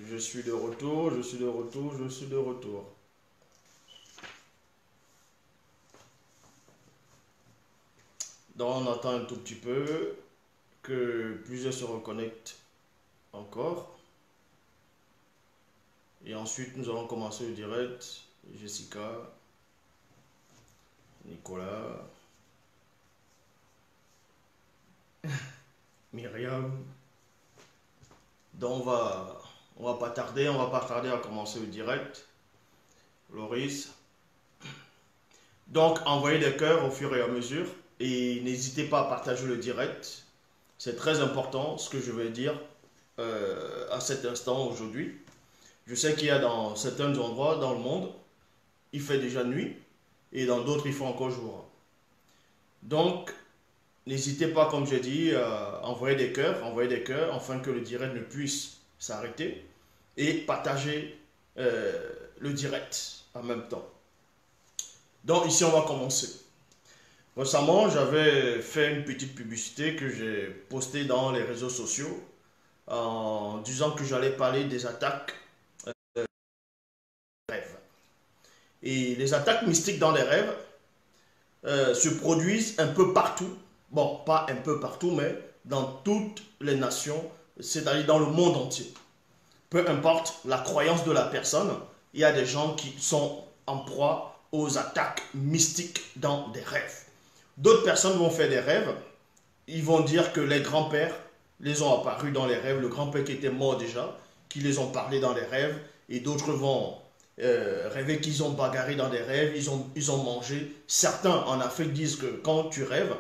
Je suis de retour, je suis de retour, je suis de retour. Donc on attend un tout petit peu que plusieurs se reconnectent encore. Et ensuite nous allons commencer le direct. Jessica, Nicolas, Myriam. Donc on va pas tarder à commencer le direct. Loris. Donc envoyez des cœurs au fur et à mesure et n'hésitez pas à partager le direct. C'est très important ce que je vais dire à cet instant aujourd'hui. Je sais qu'il y a dans certains endroits dans le monde, il fait déjà nuit et dans d'autres il fait encore jour. Donc n'hésitez pas, comme j'ai dit, à envoyer des cœurs afin que le direct ne puisse s'arrêter et partager le direct en même temps. Donc ici on va commencer. Récemment j'avais fait une petite publicité que j'ai postée dans les réseaux sociaux en disant que j'allais parler des attaques rêves. Et les attaques mystiques dans les rêves se produisent un peu partout. Bon, pas un peu partout, mais dans toutes les nations, c'est-à-dire dans le monde entier. Peu importe la croyance de la personne, il y a des gens qui sont en proie aux attaques mystiques dans des rêves. D'autres personnes vont faire des rêves, ils vont dire que les grands-pères les ont apparus dans les rêves, le grand-père qui était mort déjà, qui les ont parlé dans les rêves, et d'autres vont rêver qu'ils ont bagarré dans des rêves, ils ont mangé. Certains en Afrique disent que quand tu rêves,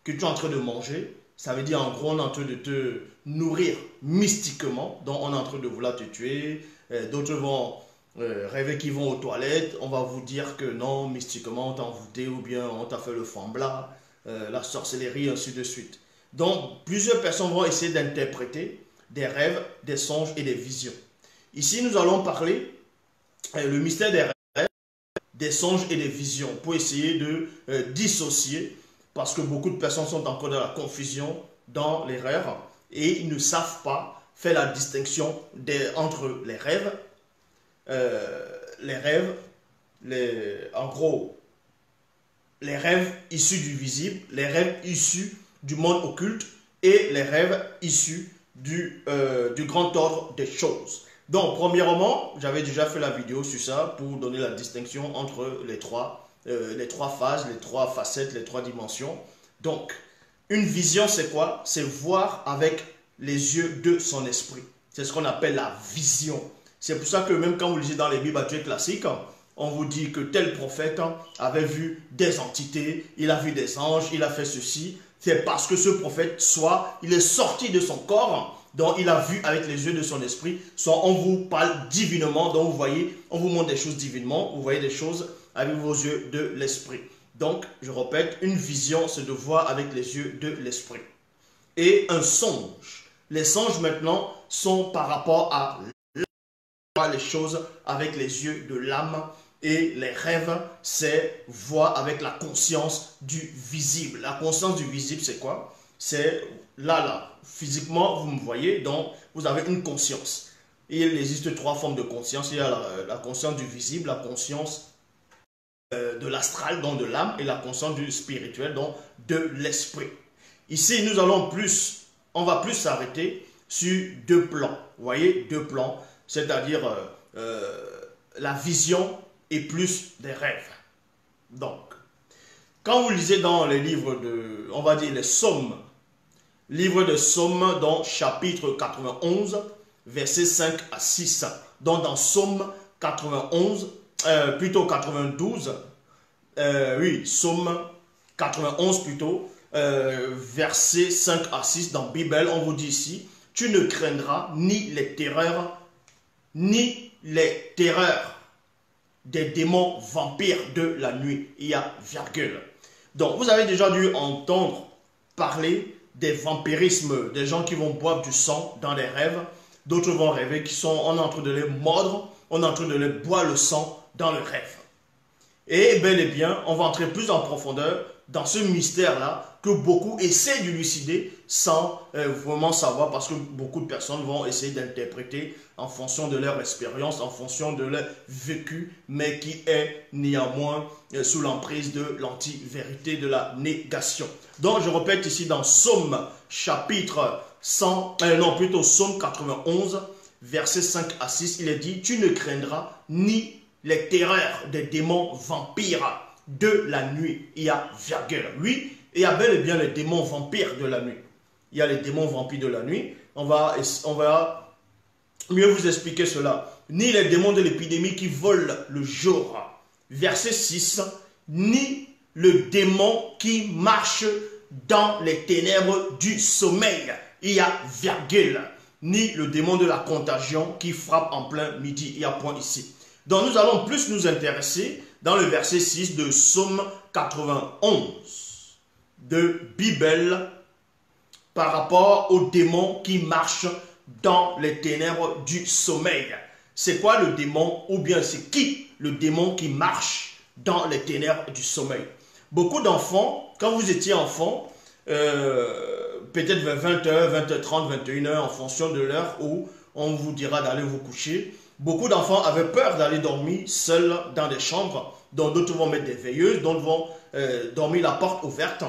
que tu es en train de manger, ça veut dire en gros on est en train de te nourrir mystiquement, donc on est en train de vouloir te tuer. D'autres vont rêver qu'ils vont aux toilettes, on va vous dire que non, mystiquement on t'a envoûté ou bien on t'a fait le fambla, la sorcellerie, ainsi de suite. Donc plusieurs personnes vont essayer d'interpréter des rêves, des songes et des visions. Ici nous allons parler le mystère des rêves, des songes et des visions pour essayer de dissocier, parce que beaucoup de personnes sont encore dans la confusion dans les rêves et ils ne savent pas faire la distinction entre les rêves, en gros, les rêves issus du visible, les rêves issus du monde occulte et les rêves issus du grand ordre des choses. Donc, premièrement, j'avais déjà fait la vidéo sur ça pour donner la distinction entre les trois phases, les trois facettes, les trois dimensions. Donc, une vision, c'est quoi? C'est voir avec les yeux de son esprit. C'est ce qu'on appelle la vision. C'est pour ça que même quand vous lisez dans les Bibles classiques, on vous dit que tel prophète avait vu des entités, il a vu des anges, il a fait ceci. C'est parce que ce prophète, soit il est sorti de son corps, donc il a vu avec les yeux de son esprit, soit on vous parle divinement, donc vous voyez, on vous montre des choses divinement, vous voyez des choses avec vos yeux de l'esprit. Donc, je répète, une vision, c'est de voir avec les yeux de l'esprit. Et un songe. Les songes maintenant sont par rapport à voir les choses avec les yeux de l'âme. Et les rêves, c'est voir avec la conscience du visible. La conscience du visible, c'est quoi? C'est là. Physiquement, vous me voyez, donc vous avez une conscience. Et il existe trois formes de conscience. Il y a la conscience du visible, la conscience de l'astral, donc de l'âme, et la conscience du spirituel, donc de l'esprit. Ici, on va plus s'arrêter sur deux plans. Vous voyez, deux plans, c'est-à-dire la vision et plus des rêves. Donc, quand vous lisez dans les livres on va dire les psaumes, livre de Psaumes, dans chapitre 91, versets 5 à 6. Donc dans Psaume 92, Psaume 91 plutôt, versets 5 à 6, dans Bible, on vous dit ici, tu ne craindras ni les terreurs des démons vampires de la nuit. Il y a virgule. Donc vous avez déjà dû entendre parler des vampirismes, des gens qui vont boire du sang dans les rêves. D'autres vont rêver on est en train de les mordre, on est en train de les boire le sang dans le rêve. Et bel et bien, on va entrer plus en profondeur dans ce mystère-là que beaucoup essaient d'élucider sans vraiment savoir, parce que beaucoup de personnes vont essayer d'interpréter en fonction de leur expérience, en fonction de leur vécu, mais qui est néanmoins sous l'emprise de l'anti-vérité, de la négation. Donc je répète ici dans Psaume chapitre 100, non plutôt Psaume 91, versets 5 à 6, il est dit « Tu ne craindras ni les terreurs des démons vampires de la nuit. » Il y a virgule. Oui, il y a bel et bien les démons vampires de la nuit. Il y a les démons vampires de la nuit. On va mieux vous expliquer cela. Ni les démons de l'épidémie qui volent le jour. Verset 6. Ni le démon qui marche dans les ténèbres du sommeil. Il y a virgule. Ni le démon de la contagion qui frappe en plein midi. Il y a point ici. Donc nous allons plus nous intéresser dans le verset 6 de Psaume 91 de Bible par rapport aux démons qui marchent dans les ténèbres du sommeil. C'est quoi le démon, ou bien c'est qui le démon qui marche dans les ténèbres du sommeil? Beaucoup d'enfants, quand vous étiez enfant, peut-être vers 20h, 20h30, 21h, en fonction de l'heure où on vous dira d'aller vous coucher, beaucoup d'enfants avaient peur d'aller dormir seuls dans des chambres, dont d'autres vont mettre des veilleuses, d'autres vont dormir la porte ouverte.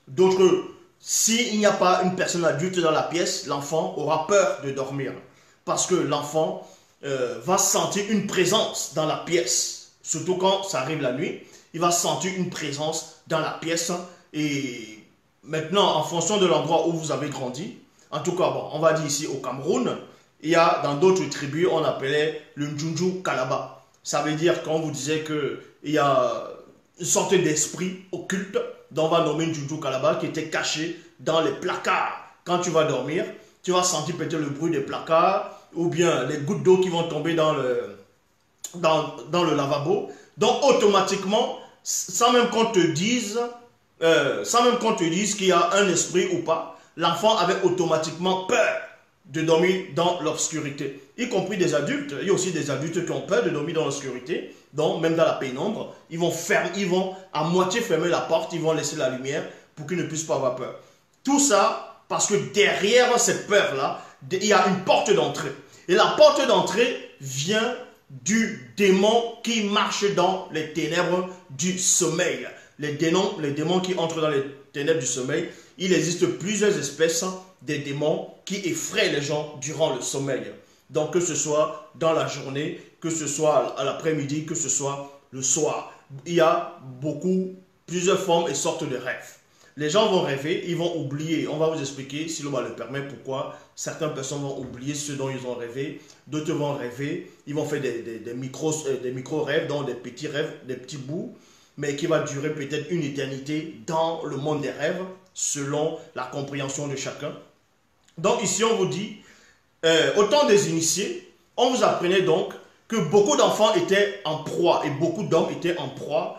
D'autres, s'il n'y a pas une personne adulte dans la pièce, l'enfant aura peur de dormir. Parce que l'enfant va sentir une présence dans la pièce. Surtout quand ça arrive la nuit, il va sentir une présence dans la pièce. Et maintenant, en fonction de l'endroit où vous avez grandi, en tout cas, bon, on va dire ici au Cameroun, il y a dans d'autres tribus, on appelait le Njunju Kalaba. Ça veut dire qu'on vous disait qu'il y a une sorte d'esprit occulte dont on va nommer Njunju Kalaba qui était caché dans les placards. Quand tu vas dormir, tu vas sentir peut-être le bruit des placards ou bien les gouttes d'eau qui vont tomber dans le lavabo. Donc automatiquement, sans même qu'on te dise qu'il y a un esprit ou pas, l'enfant avait automatiquement peur de dormir dans l'obscurité, y compris des adultes. Il y a aussi des adultes qui ont peur de dormir dans l'obscurité, donc même dans la pénombre, ils vont à moitié fermer la porte, ils vont laisser la lumière pour qu'ils ne puissent pas avoir peur. Tout ça parce que derrière cette peur-là, il y a une porte d'entrée. Et la porte d'entrée vient du démon qui marche dans les ténèbres du sommeil. Les démons qui entrent dans les ténèbres du sommeil, il existe plusieurs espèces des démons qui effraient les gens durant le sommeil. Donc que ce soit dans la journée, que ce soit à l'après-midi, que ce soit le soir. Il y a plusieurs formes et sortes de rêves. Les gens vont rêver, ils vont oublier. On va vous expliquer, si l'on le permet, pourquoi certaines personnes vont oublier ce dont ils ont rêvé. D'autres vont rêver, ils vont faire des micro-rêves, donc des petits rêves, des petits bouts, mais qui va durer peut-être une éternité dans le monde des rêves, selon la compréhension de chacun. Donc ici, on vous dit, au temps des initiés, on vous apprenait donc que beaucoup d'enfants étaient en proie et beaucoup d'hommes étaient en proie,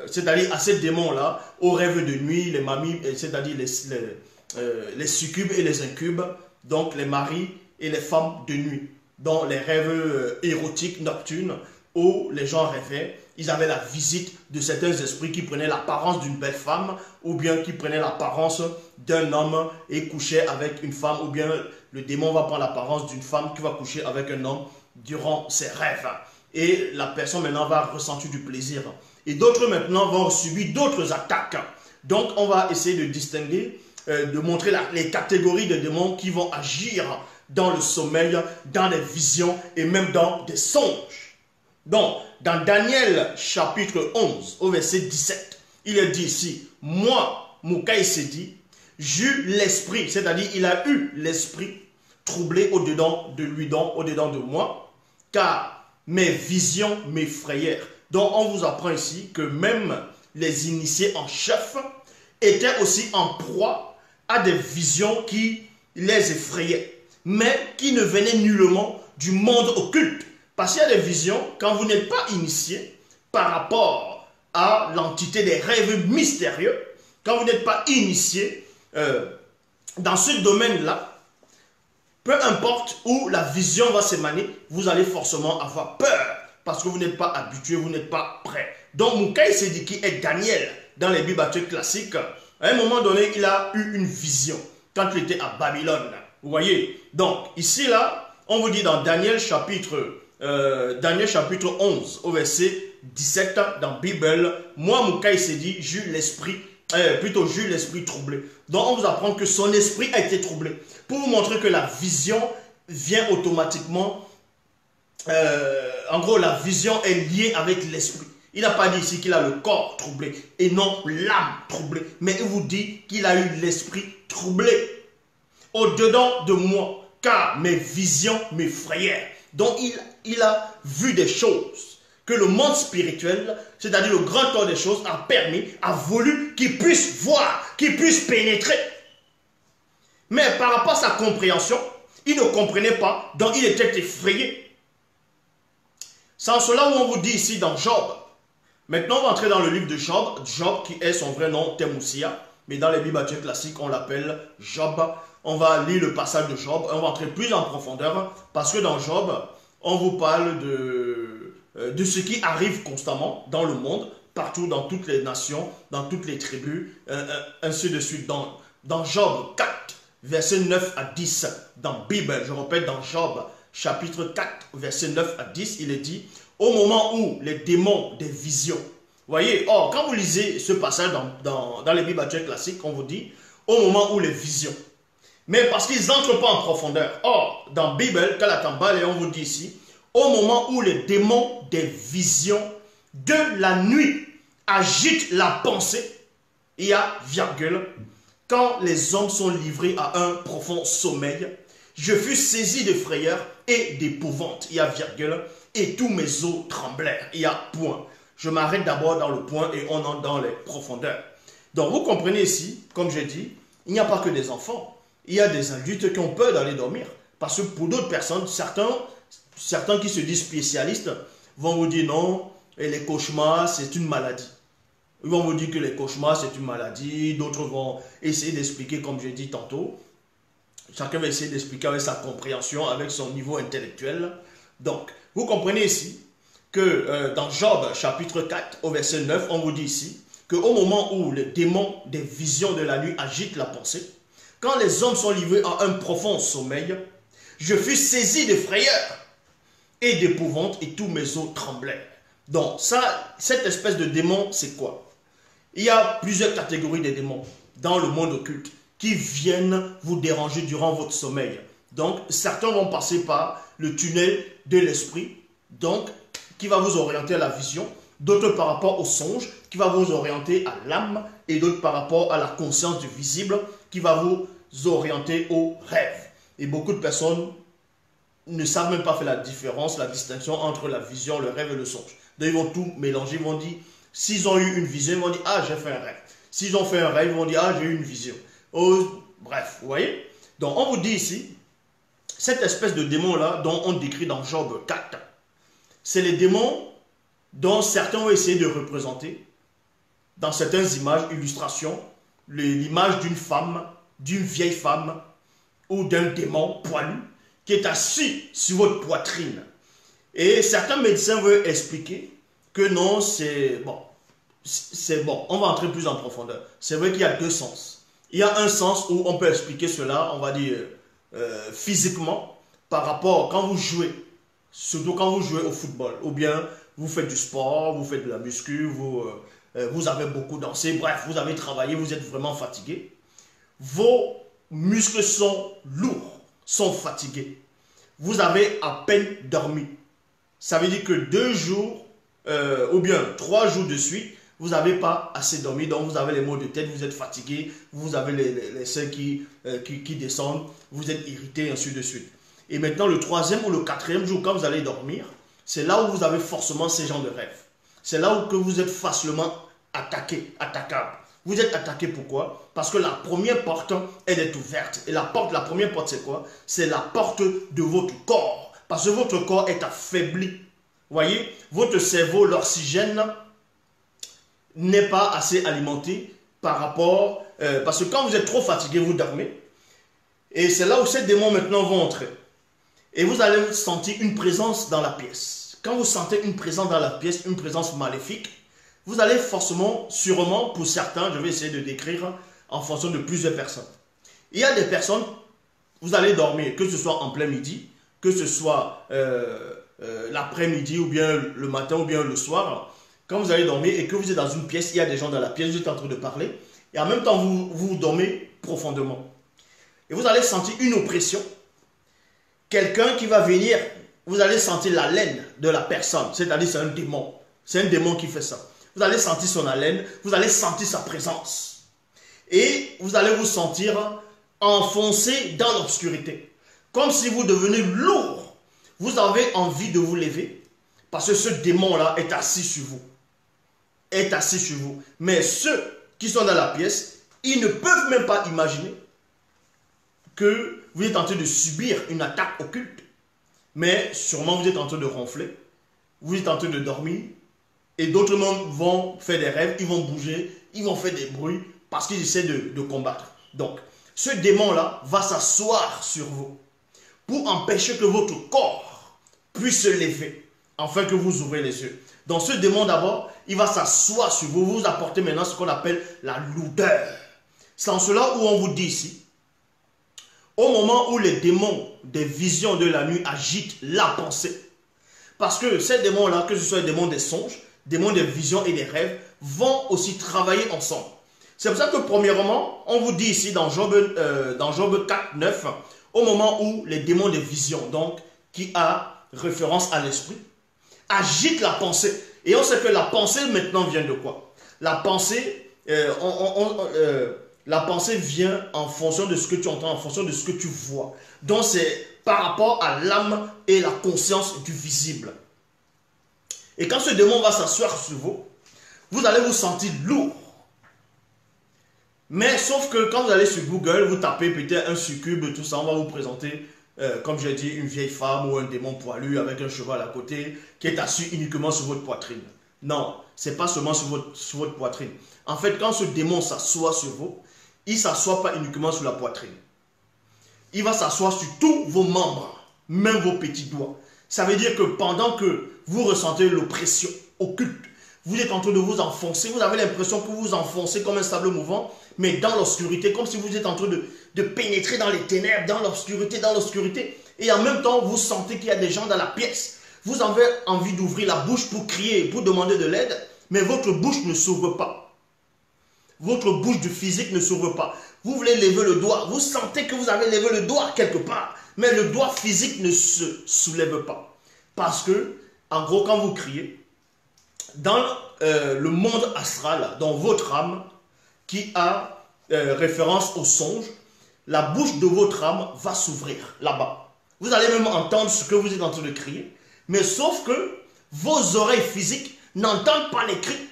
c'est-à-dire à ces démons-là, aux rêves de nuit, les mamies, c'est-à-dire les succubes et les incubes, donc les maris et les femmes de nuit, dans les rêves érotiques nocturnes où les gens rêvaient. Ils avaient la visite de certains esprits qui prenaient l'apparence d'une belle femme ou bien qui prenaient l'apparence d'un homme et couchaient avec une femme, ou bien le démon va prendre l'apparence d'une femme qui va coucher avec un homme durant ses rêves. Et la personne maintenant va ressentir du plaisir. Et d'autres maintenant vont subir d'autres attaques. Donc on va essayer de distinguer, de montrer les catégories de démons qui vont agir dans le sommeil, dans les visions et même dans des songes. Donc, dans Daniel chapitre 11, au verset 17, il est dit ici, moi, Moukaï Sedi, j'eus l'esprit, c'est-à-dire il a eu l'esprit troublé au-dedans de lui, donc au-dedans de moi, car mes visions m'effrayèrent. Donc, on vous apprend ici que même les initiés en chef étaient aussi en proie à des visions qui les effrayaient, mais qui ne venaient nullement du monde occulte. Parce qu'il y a des visions, quand vous n'êtes pas initié par rapport à l'entité des rêves mystérieux, quand vous n'êtes pas initié dans ce domaine-là, peu importe où la vision va s'émaner, vous allez forcément avoir peur parce que vous n'êtes pas habitué, vous n'êtes pas prêt. Donc Moukaï Sedi qui est Daniel dans les Bibles classiques, à un moment donné, il a eu une vision quand il était à Babylone. Vous voyez? Donc, ici, là, on vous dit dans Daniel chapitre 11, au verset 17, dans la Bible, moi, Moukaï s'est dit, j'eus l'esprit troublé. Donc, on vous apprend que son esprit a été troublé. Pour vous montrer que la vision vient automatiquement. En gros, la vision est liée avec l'esprit. Il n'a pas dit ici qu'il a le corps troublé et non l'âme troublée. Mais il vous dit qu'il a eu l'esprit troublé. Au-dedans de moi, car mes visions m'effrayèrent. Donc, il a vu des choses que le monde spirituel, c'est-à-dire le grand corps des choses, a voulu qu'il puisse voir, qu'il puisse pénétrer. Mais par rapport à sa compréhension, il ne comprenait pas, donc il était effrayé. C'est en cela où on vous dit ici dans Job. Maintenant, on va entrer dans le livre de Job. Job, qui est son vrai nom, Temoussia. Mais dans les Bibles classiques, on l'appelle Job. On va lire le passage de Job. On va entrer plus en profondeur. Parce que dans Job, on vous parle de ce qui arrive constamment dans le monde, partout, dans toutes les nations, dans toutes les tribus, ainsi de suite. Dans Job 4, versets 9 à 10, dans Bible, je répète, dans Job, chapitre 4, versets 9 à 10, il est dit, au moment où les démons des visions, voyez, or, quand vous lisez ce passage dans les Bibles classiques, on vous dit, au moment où les visions, mais parce qu'ils n'entrent pas en profondeur. Or, dans Bible, Kalatambal, et on vous dit ici, au moment où les démons des visions de la nuit agitent la pensée, il y a virgule, quand les hommes sont livrés à un profond sommeil, je fus saisi de frayeur et d'épouvante, il y a virgule, et tous mes os tremblèrent, il y a point. Je m'arrête d'abord dans le point et on entre dans les profondeurs. Donc vous comprenez ici, comme je dis, il n'y a pas que des enfants, il y a des adultes qui ont peur d'aller dormir. Parce que pour d'autres personnes, certains qui se disent spécialistes vont vous dire non, et les cauchemars c'est une maladie. Ils vont vous dire que les cauchemars c'est une maladie, d'autres vont essayer d'expliquer comme j'ai dit tantôt. Chacun va essayer d'expliquer avec sa compréhension, avec son niveau intellectuel. Donc, vous comprenez ici que dans Job chapitre 4 au verset 9, on vous dit ici qu'au moment où les démons des visions de la nuit agitent la pensée, quand les hommes sont livrés à un profond sommeil, je fus saisi de frayeur et d'épouvante et tous mes os tremblèrent. Donc, cette espèce de démon, c'est quoi? Il y a plusieurs catégories de démons dans le monde occulte qui viennent vous déranger durant votre sommeil. Donc, certains vont passer par le tunnel de l'esprit, donc, qui va vous orienter à la vision, d'autres par rapport au songe, qui va vous orienter à l'âme, et d'autres par rapport à la conscience du visible, qui va vous orienter au rêve. Et beaucoup de personnes ne savent même pas faire la différence, la distinction entre la vision, le rêve et le songe. Donc, ils vont tout mélanger, ils vont dire, s'ils ont eu une vision, ils vont dire, ah, j'ai fait un rêve. S'ils ont fait un rêve, ils vont dire, ah, j'ai eu une vision. Oh, bref, vous voyez? Donc, on vous dit ici, cette espèce de démon-là, dont on décrit dans Job 4, c'est les démons dont certains ont essayé de représenter, dans certaines images, illustrations, l'image d'une femme, d'une vieille femme, ou d'un démon poilu, qui est assis sur votre poitrine. Et certains médecins veulent expliquer que non, c'est bon. C'est bon, on va entrer plus en profondeur. C'est vrai qu'il y a deux sens. Il y a un sens où on peut expliquer cela, on va dire, physiquement, par rapport, quand vous jouez, surtout quand vous jouez au football, ou bien vous faites du sport, vous faites de la muscu, vous avez beaucoup dansé, bref, vous avez travaillé, vous êtes vraiment fatigué. Vos muscles sont lourds, sont fatigués. Vous avez à peine dormi. Ça veut dire que 2 jours, ou bien 3 jours de suite, vous n'avez pas assez dormi, donc vous avez les maux de tête, vous êtes fatigué, vous avez les seins qui descendent, vous êtes irrité, ainsi de suite. Et maintenant, le 3e ou le 4e jour, quand vous allez dormir, c'est là où vous avez forcément ces genres de rêves. C'est là où que vous êtes facilement attaquable. Vous êtes attaqué pourquoi? Parce que la première porte, elle est ouverte. Et la première porte, c'est quoi? C'est la porte de votre corps. Parce que votre corps est affaibli. Vous voyez? Votre cerveau, l'oxygène n'est pas assez alimenté par rapport... parce que quand vous êtes trop fatigué, vous dormez. Et c'est là où ces démons maintenant vont entrer. Et vous allez sentir une présence dans la pièce. Quand vous sentez une présence dans la pièce, une présence maléfique, vous allez forcément, sûrement, pour certains, je vais essayer de décrire en fonction de plusieurs personnes. Il y a des personnes, vous allez dormir, que ce soit en plein midi, que ce soit l'après-midi, ou bien le matin, ou bien le soir. Quand vous allez dormir et que vous êtes dans une pièce, il y a des gens dans la pièce, vous êtes en train de parler, et en même temps, vous dormez profondément. Et vous allez sentir une oppression. Quelqu'un qui va venir, vous allez sentir l'haleine de la personne, c'est-à-dire c'est un démon. C'est un démon qui fait ça. Vous allez sentir son haleine, vous allez sentir sa présence. Et vous allez vous sentir enfoncé dans l'obscurité. Comme si vous devenez lourd. Vous avez envie de vous lever parce que ce démon-là est assis sur vous. Est assis sur vous. Mais ceux qui sont dans la pièce, ils ne peuvent même pas imaginer que vous êtes en train de subir une attaque occulte. Mais sûrement vous êtes en train de ronfler. Vous êtes en train de dormir. Et d'autres membres vont faire des rêves, ils vont bouger, ils vont faire des bruits parce qu'ils essaient de combattre. Donc, ce démon-là va s'asseoir sur vous pour empêcher que votre corps puisse se lever afin que vous ouvrez les yeux. Donc, ce démon d'abord, il va s'asseoir sur vous, vous apporter maintenant ce qu'on appelle la lourdeur. C'est en cela où on vous dit ici, au moment où les démons des visions de la nuit agitent la pensée, parce que ces démons-là, que ce soit les démons des songes, démons des visions et des rêves, vont aussi travailler ensemble. C'est pour ça que premièrement, on vous dit ici dans Job 4, 9, au moment où les démons des visions, donc qui a référence à l'esprit, agitent la pensée. Et on sait que la pensée maintenant vient de quoi? La pensée, la pensée vient en fonction de ce que tu entends, en fonction de ce que tu vois. Donc c'est par rapport à l'âme et la conscience du visible. Et quand ce démon va s'asseoir sur vous, vous allez vous sentir lourd. Mais sauf que quand vous allez sur Google, vous tapez peut-être un succube, tout ça, on va vous présenter, comme j'ai dit, une vieille femme ou un démon poilu avec un cheval à côté qui est assis uniquement sur votre poitrine. Non, ce n'est pas seulement sur votre poitrine. En fait, quand ce démon s'assoit sur vous, il ne s'assoit pas uniquement sur la poitrine. Il va s'asseoir sur tous vos membres, même vos petits doigts. Ça veut dire que pendant que vous ressentez l'oppression occulte, vous êtes en train de vous enfoncer, vous avez l'impression que vous vous enfoncez comme un sable mouvant, mais dans l'obscurité, comme si vous êtes en train de pénétrer dans les ténèbres, dans l'obscurité. Et en même temps, vous sentez qu'il y a des gens dans la pièce. Vous avez envie d'ouvrir la bouche pour crier, pour demander de l'aide, mais votre bouche ne s'ouvre pas. Votre bouche du physique ne s'ouvre pas. Vous voulez lever le doigt, vous sentez que vous avez levé le doigt quelque part, mais le doigt physique ne se soulève pas. Parce que, en gros, quand vous criez, dans le monde astral, dans votre âme, qui a référence au songe, la bouche de votre âme va s'ouvrir là-bas. Vous allez même entendre ce que vous êtes en train de crier, mais sauf que vos oreilles physiques n'entendent pas les cris.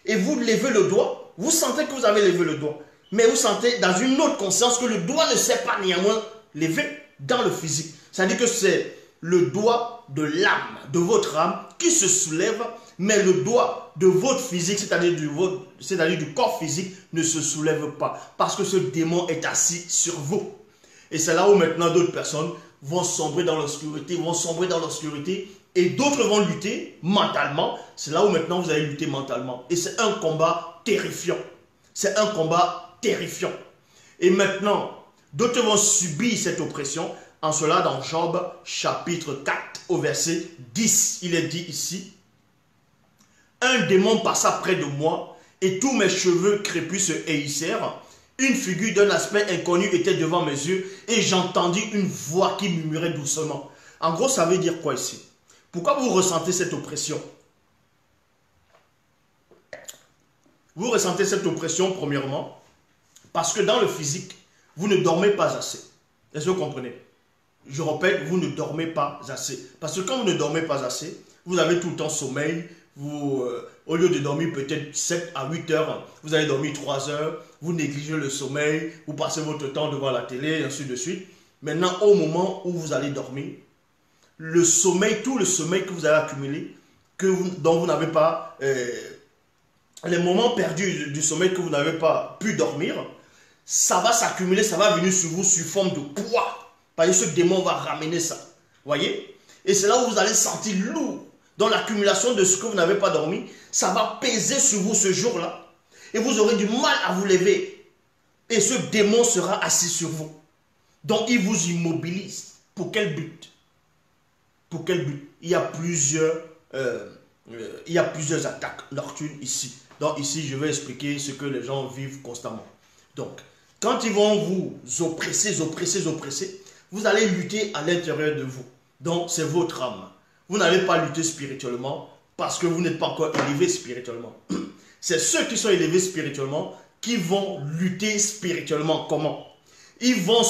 Et vous levez le doigt, vous sentez que vous avez levé le doigt, mais vous sentez dans une autre conscience que le doigt ne s'est pas néanmoins levé dans le physique. C'est-à-dire que c'est le doigt de l'âme, de votre âme, qui se soulève, mais le doigt de votre physique, c'est-à-dire du corps physique, ne se soulève pas. Parce que ce démon est assis sur vous. Et c'est là où maintenant d'autres personnes vont sombrer dans l'obscurité, et d'autres vont lutter mentalement. C'est là où maintenant vous allez lutter mentalement. Et c'est un combat terrifiant. C'est un combat terrifiant. Et maintenant, d'autres vont subir cette oppression. En cela, dans Job chapitre 4 au verset 10, il est dit ici: un démon passa près de moi et tous mes cheveux crépus se hérissèrent. Une figure d'un aspect inconnu était devant mes yeux et j'entendis une voix qui murmurait doucement. En gros, ça veut dire quoi ici? Pourquoi vous ressentez cette oppression? Vous ressentez cette oppression premièrement parce que dans le physique, vous ne dormez pas assez. Est-ce que vous comprenez? Je répète, vous ne dormez pas assez. Parce que quand vous ne dormez pas assez, vous avez tout le temps sommeil. Vous, au lieu de dormir peut-être 7 à 8 heures, vous allez dormir 3 heures. Vous négligez le sommeil. Vous passez votre temps devant la télé, et ainsi de suite. Maintenant, au moment où vous allez dormir, le sommeil, tout le sommeil que vous avez accumulé, dont vous n'avez pas... les moments perdus du sommeil que vous n'avez pas pu dormir, ça va s'accumuler, ça va venir sur vous sous forme de poids. Parce que ce démon va ramener ça. Voyez? Et c'est là où vous allez sentir lourd. Donc l'accumulation de ce que vous n'avez pas dormi, ça va peser sur vous ce jour-là. Et vous aurez du mal à vous lever. Et ce démon sera assis sur vous. Donc il vous immobilise. Pour quel but? Pour quel but? Il y a plusieurs attaques nocturnes ici. Donc ici, je vais expliquer ce que les gens vivent constamment. Donc, quand ils vont vous oppresser, vous allez lutter à l'intérieur de vous. Donc, c'est votre âme. Vous n'allez pas lutter spirituellement parce que vous n'êtes pas encore élevé spirituellement. C'est ceux qui sont élevés spirituellement qui vont lutter spirituellement. Comment? Ils vont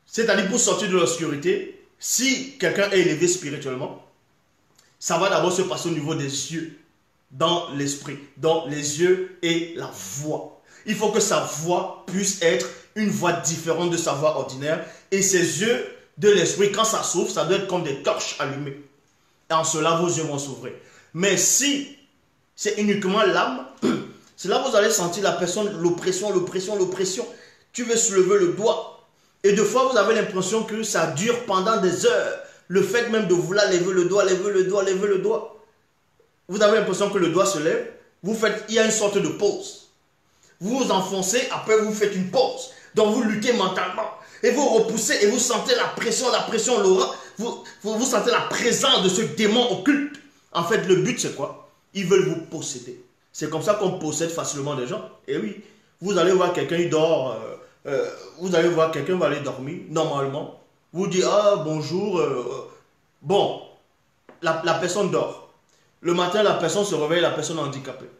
c'est-à-dire pour sortir de l'obscurité, si quelqu'un est élevé spirituellement, ça va d'abord se passer au niveau des yeux, dans l'esprit, dans les yeux et la voix. Il faut que sa voix puisse être une voix différente de sa voix ordinaire. Et ses yeux de l'esprit, quand ça s'ouvre, ça doit être comme des torches allumées. Et en cela, vos yeux vont s'ouvrir. Mais si c'est uniquement l'âme, c'est là que vous allez sentir la personne, l'oppression. Tu veux soulever le doigt. Et des fois, vous avez l'impression que ça dure pendant des heures. Le fait même de vouloir lever le doigt. Vous avez l'impression que le doigt se lève. Il y a une sorte de pause. Vous vous enfoncez, après vous faites une pause. Donc vous luttez mentalement. Et vous repoussez et vous sentez la pression, l'aura. Vous sentez la présence de ce démon occulte. En fait, le but c'est quoi? Ils veulent vous posséder. C'est comme ça qu'on possède facilement des gens. Et oui, vous allez voir quelqu'un, il dort. Vous allez voir quelqu'un va aller dormir, normalement. Vous dites, ah bonjour. Bon, la personne dort. Le matin, la personne se réveille, la personne est handicapée.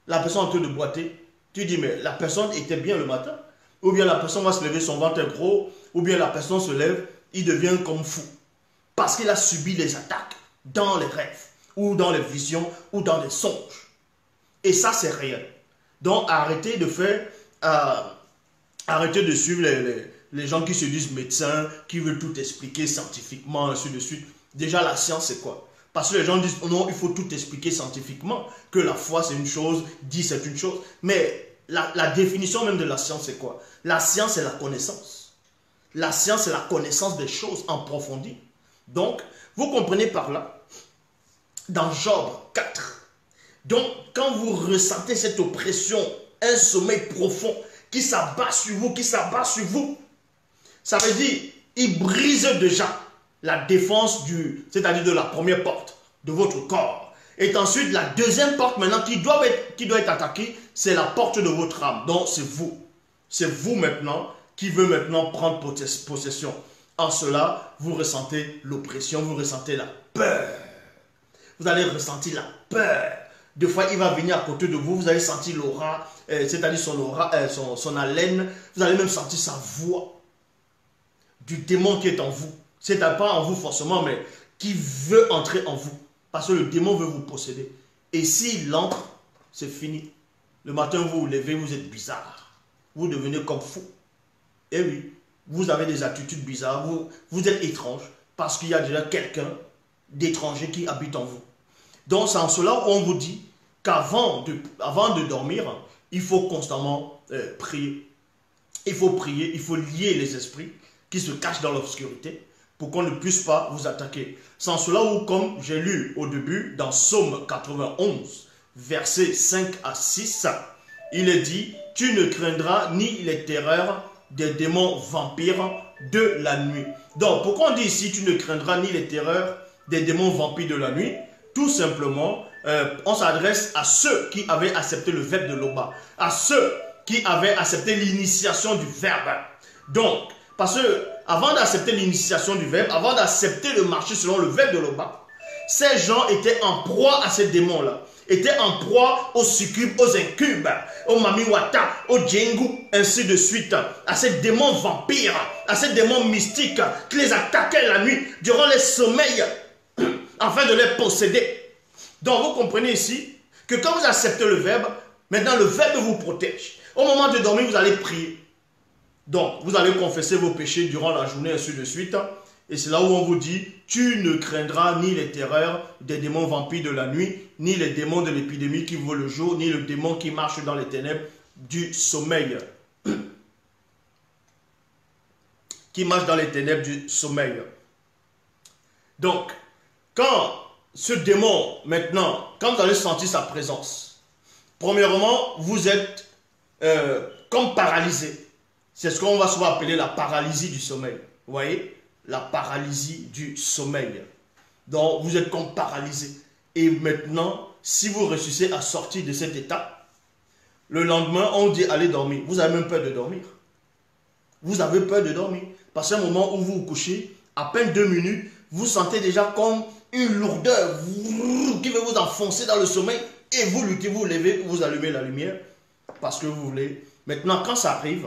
La personne est en train de boiter. Tu dis, mais la personne était bien le matin. Ou bien la personne va se lever, son ventre est gros. Ou bien la personne se lève, il devient comme fou. Parce qu'il a subi les attaques dans les rêves, ou dans les visions, ou dans les songes. Et ça, c'est réel. Donc, arrêtez de suivre les gens qui se disent médecins, qui veulent tout expliquer scientifiquement, ainsi de suite. Déjà, la science, c'est quoi? Parce que les gens disent, oh non, il faut tout expliquer scientifiquement, que la foi c'est une chose, Dieu c'est une chose. Mais la définition même de la science c'est quoi? La science c'est la connaissance. La science c'est la connaissance des choses en profondeur. Donc, vous comprenez par là, dans Job 4, donc quand vous ressentez cette oppression, un sommeil profond qui s'abat sur vous, ça veut dire, il brise déjà la défense c'est-à-dire de la première porte de votre corps. Et ensuite, la deuxième porte maintenant qui doit être attaquée, c'est la porte de votre âme. Donc, c'est vous. C'est vous maintenant qui veut maintenant prendre possession. En cela, vous ressentez l'oppression, vous ressentez la peur. Vous allez ressentir la peur. Des fois, il va venir à côté de vous, vous allez sentir l'aura, c'est-à-dire son aura, son haleine. Vous allez même sentir sa voix du démon qui est en vous. C'est pas en vous forcément, mais qui veut entrer en vous. Parce que le démon veut vous posséder. Et s'il entre, c'est fini. Le matin, vous vous levez, vous êtes bizarre. Vous devenez comme fou. Et oui, vous avez des attitudes bizarres. Vous êtes étrange. Parce qu'il y a déjà quelqu'un d'étranger qui habite en vous. Donc, c'est en cela où on vous dit qu'avant de dormir, il faut constamment prier. Il faut prier, il faut lier les esprits qui se cachent dans l'obscurité pour qu'on ne puisse pas vous attaquer. C'est en cela où, comme j'ai lu au début, dans Psaume 91, versets 5 à 6, il est dit, « Tu ne craindras ni les terreurs des démons vampires de la nuit. » Donc, pourquoi on dit ici, « Tu ne craindras ni les terreurs des démons vampires de la nuit ?» Tout simplement, on s'adresse à ceux qui avaient accepté le verbe de l'Oba, à ceux qui avaient accepté l'initiation du verbe. Donc, parce que avant d'accepter l'initiation du verbe, avant d'accepter le marché selon le verbe de l'Oba, ces gens étaient en proie à ces démons-là, étaient en proie aux succubes, aux incubes, aux mamiwata, aux djengu, ainsi de suite, à ces démons vampires, à ces démons mystiques qui les attaquaient la nuit, durant les sommeils, afin de les posséder. Donc vous comprenez ici que quand vous acceptez le verbe, maintenant le verbe vous protège. Au moment de dormir, vous allez prier. Donc, vous allez confesser vos péchés durant la journée, ainsi de suite. Et c'est là où on vous dit, tu ne craindras ni les terreurs des démons vampires de la nuit, ni les démons de l'épidémie qui volent le jour, ni le démon qui marche dans les ténèbres du sommeil. Qui marche dans les ténèbres du sommeil. Donc, quand ce démon, maintenant, quand vous allez sentir sa présence, premièrement, vous êtes comme paralysé. C'est ce qu'on va souvent appeler la paralysie du sommeil. Vous voyez? La paralysie du sommeil. Donc, vous êtes comme paralysé. Et maintenant, si vous réussissez à sortir de cet état, le lendemain, on dit allez dormir. Vous avez même peur de dormir. Vous avez peur de dormir. Parce qu'à un moment où vous vous couchez, à peine 2 minutes, vous sentez déjà comme une lourdeur qui veut vous enfoncer dans le sommeil. Et vous luttez, vous levez, vous allumez la lumière. Parce que vous voulez. Maintenant, quand ça arrive,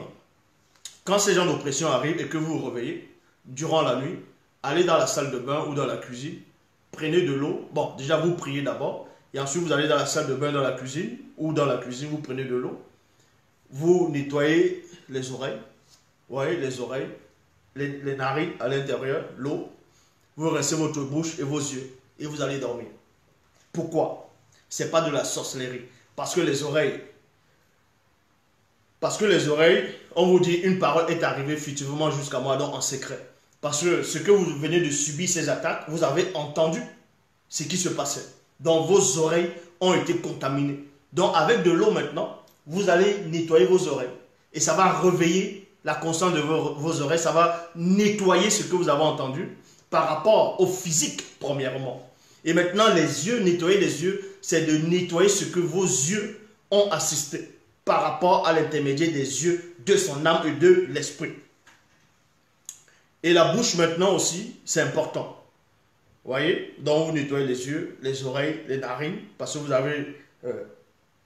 quand ces gens d'oppression arrivent et que vous vous réveillez, durant la nuit, allez dans la salle de bain ou dans la cuisine, prenez de l'eau. Bon, déjà vous priez d'abord. Et ensuite, vous allez dans la salle de bain, dans la cuisine, ou dans la cuisine, vous prenez de l'eau. Vous nettoyez les oreilles. Vous voyez, les oreilles, les narines à l'intérieur, l'eau. Vous rincez votre bouche et vos yeux. Et vous allez dormir. Pourquoi? Ce n'est pas de la sorcellerie. Parce que les oreilles, on vous dit, une parole est arrivée furtivement jusqu'à moi, donc en secret. Parce que ce que vous venez de subir, ces attaques, vous avez entendu ce qui se passait. Donc vos oreilles ont été contaminées. Donc avec de l'eau maintenant, vous allez nettoyer vos oreilles. Et ça va réveiller la conscience de vos oreilles. Ça va nettoyer ce que vous avez entendu par rapport au physique, premièrement. Et maintenant, les yeux, nettoyer les yeux, c'est de nettoyer ce que vos yeux ont assisté par rapport à l'intermédiaire des yeux, de son âme et de l'esprit. Et la bouche maintenant aussi, c'est important. Vous voyez? Donc vous nettoyez les yeux, les oreilles, les narines, parce que vous avez...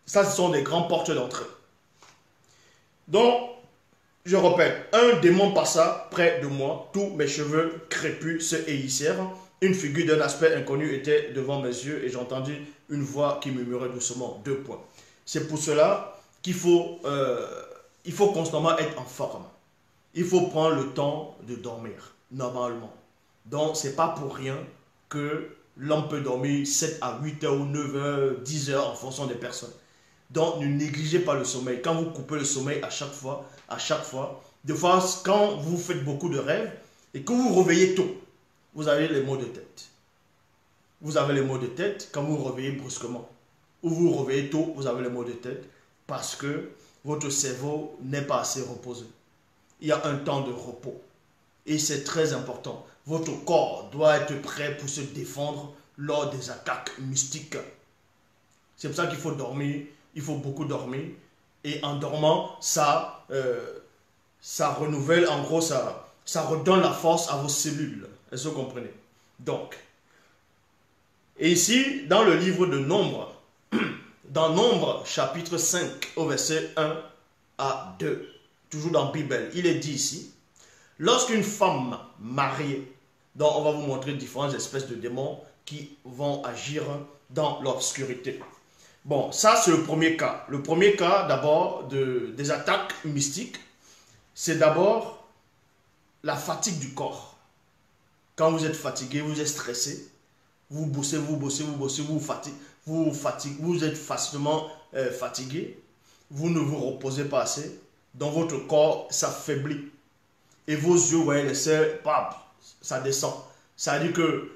ça, ce sont des grandes portes d'entrée. Donc, je répète, un démon passa près de moi, tous mes cheveux crépus se hérissèrent, une figure d'un aspect inconnu était devant mes yeux et j'entendis une voix qui murmurait doucement, 2 points. C'est pour cela qu'il faut, il faut constamment être en forme. Il faut prendre le temps de dormir, normalement. Donc, ce n'est pas pour rien que l'homme peut dormir 7 à 8 heures ou 9 heures, 10 heures en fonction des personnes. Donc, ne négligez pas le sommeil. Quand vous coupez le sommeil à chaque fois, des fois, quand vous faites beaucoup de rêves et que vous vous réveillez tôt, vous avez les maux de tête. Vous avez les maux de tête quand vous vous réveillez brusquement. Ou vous vous réveillez tôt, vous avez les maux de tête parce que votre cerveau n'est pas assez reposé. Il y a un temps de repos. Et c'est très important. Votre corps doit être prêt pour se défendre lors des attaques mystiques. C'est pour ça qu'il faut dormir. Il faut beaucoup dormir. Et en dormant, ça renouvelle, en gros, ça redonne la force à vos cellules. Est-ce que vous comprenez? Donc, et ici, dans le livre de Nombre, dans Nombre, chapitre 5, au verset 1 à 2, toujours dans la Bible, il est dit ici, lorsqu'une femme mariée, donc on va vous montrer différentes espèces de démons qui vont agir dans l'obscurité. Bon, ça c'est le premier cas. Le premier cas d'abord des attaques mystiques, c'est d'abord la fatigue du corps. Quand vous êtes fatigué, vous êtes stressé, vous bossez, vous êtes facilement fatigué, vous ne vous reposez pas assez, donc votre corps s'affaiblit. Et vos yeux, vous voyez, les cerfs, ça descend. Ça veut dire que,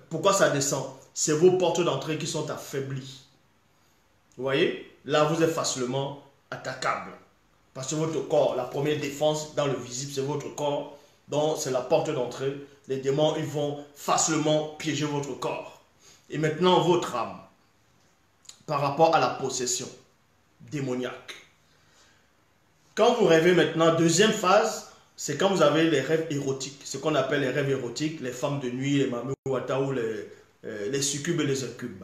pourquoi ça descend? C'est vos portes d'entrée qui sont affaiblies. Vous voyez? Là, vous êtes facilement attaquable. Parce que votre corps, la première défense dans le visible, c'est votre corps. Donc, c'est la porte d'entrée. Les démons, ils vont facilement piéger votre corps. Et maintenant, votre âme, par rapport à la possession démoniaque. Quand vous rêvez maintenant, deuxième phase, c'est quand vous avez les rêves érotiques. Ce qu'on appelle les rêves érotiques, les femmes de nuit, les mamouata ou les succubes et les incubes.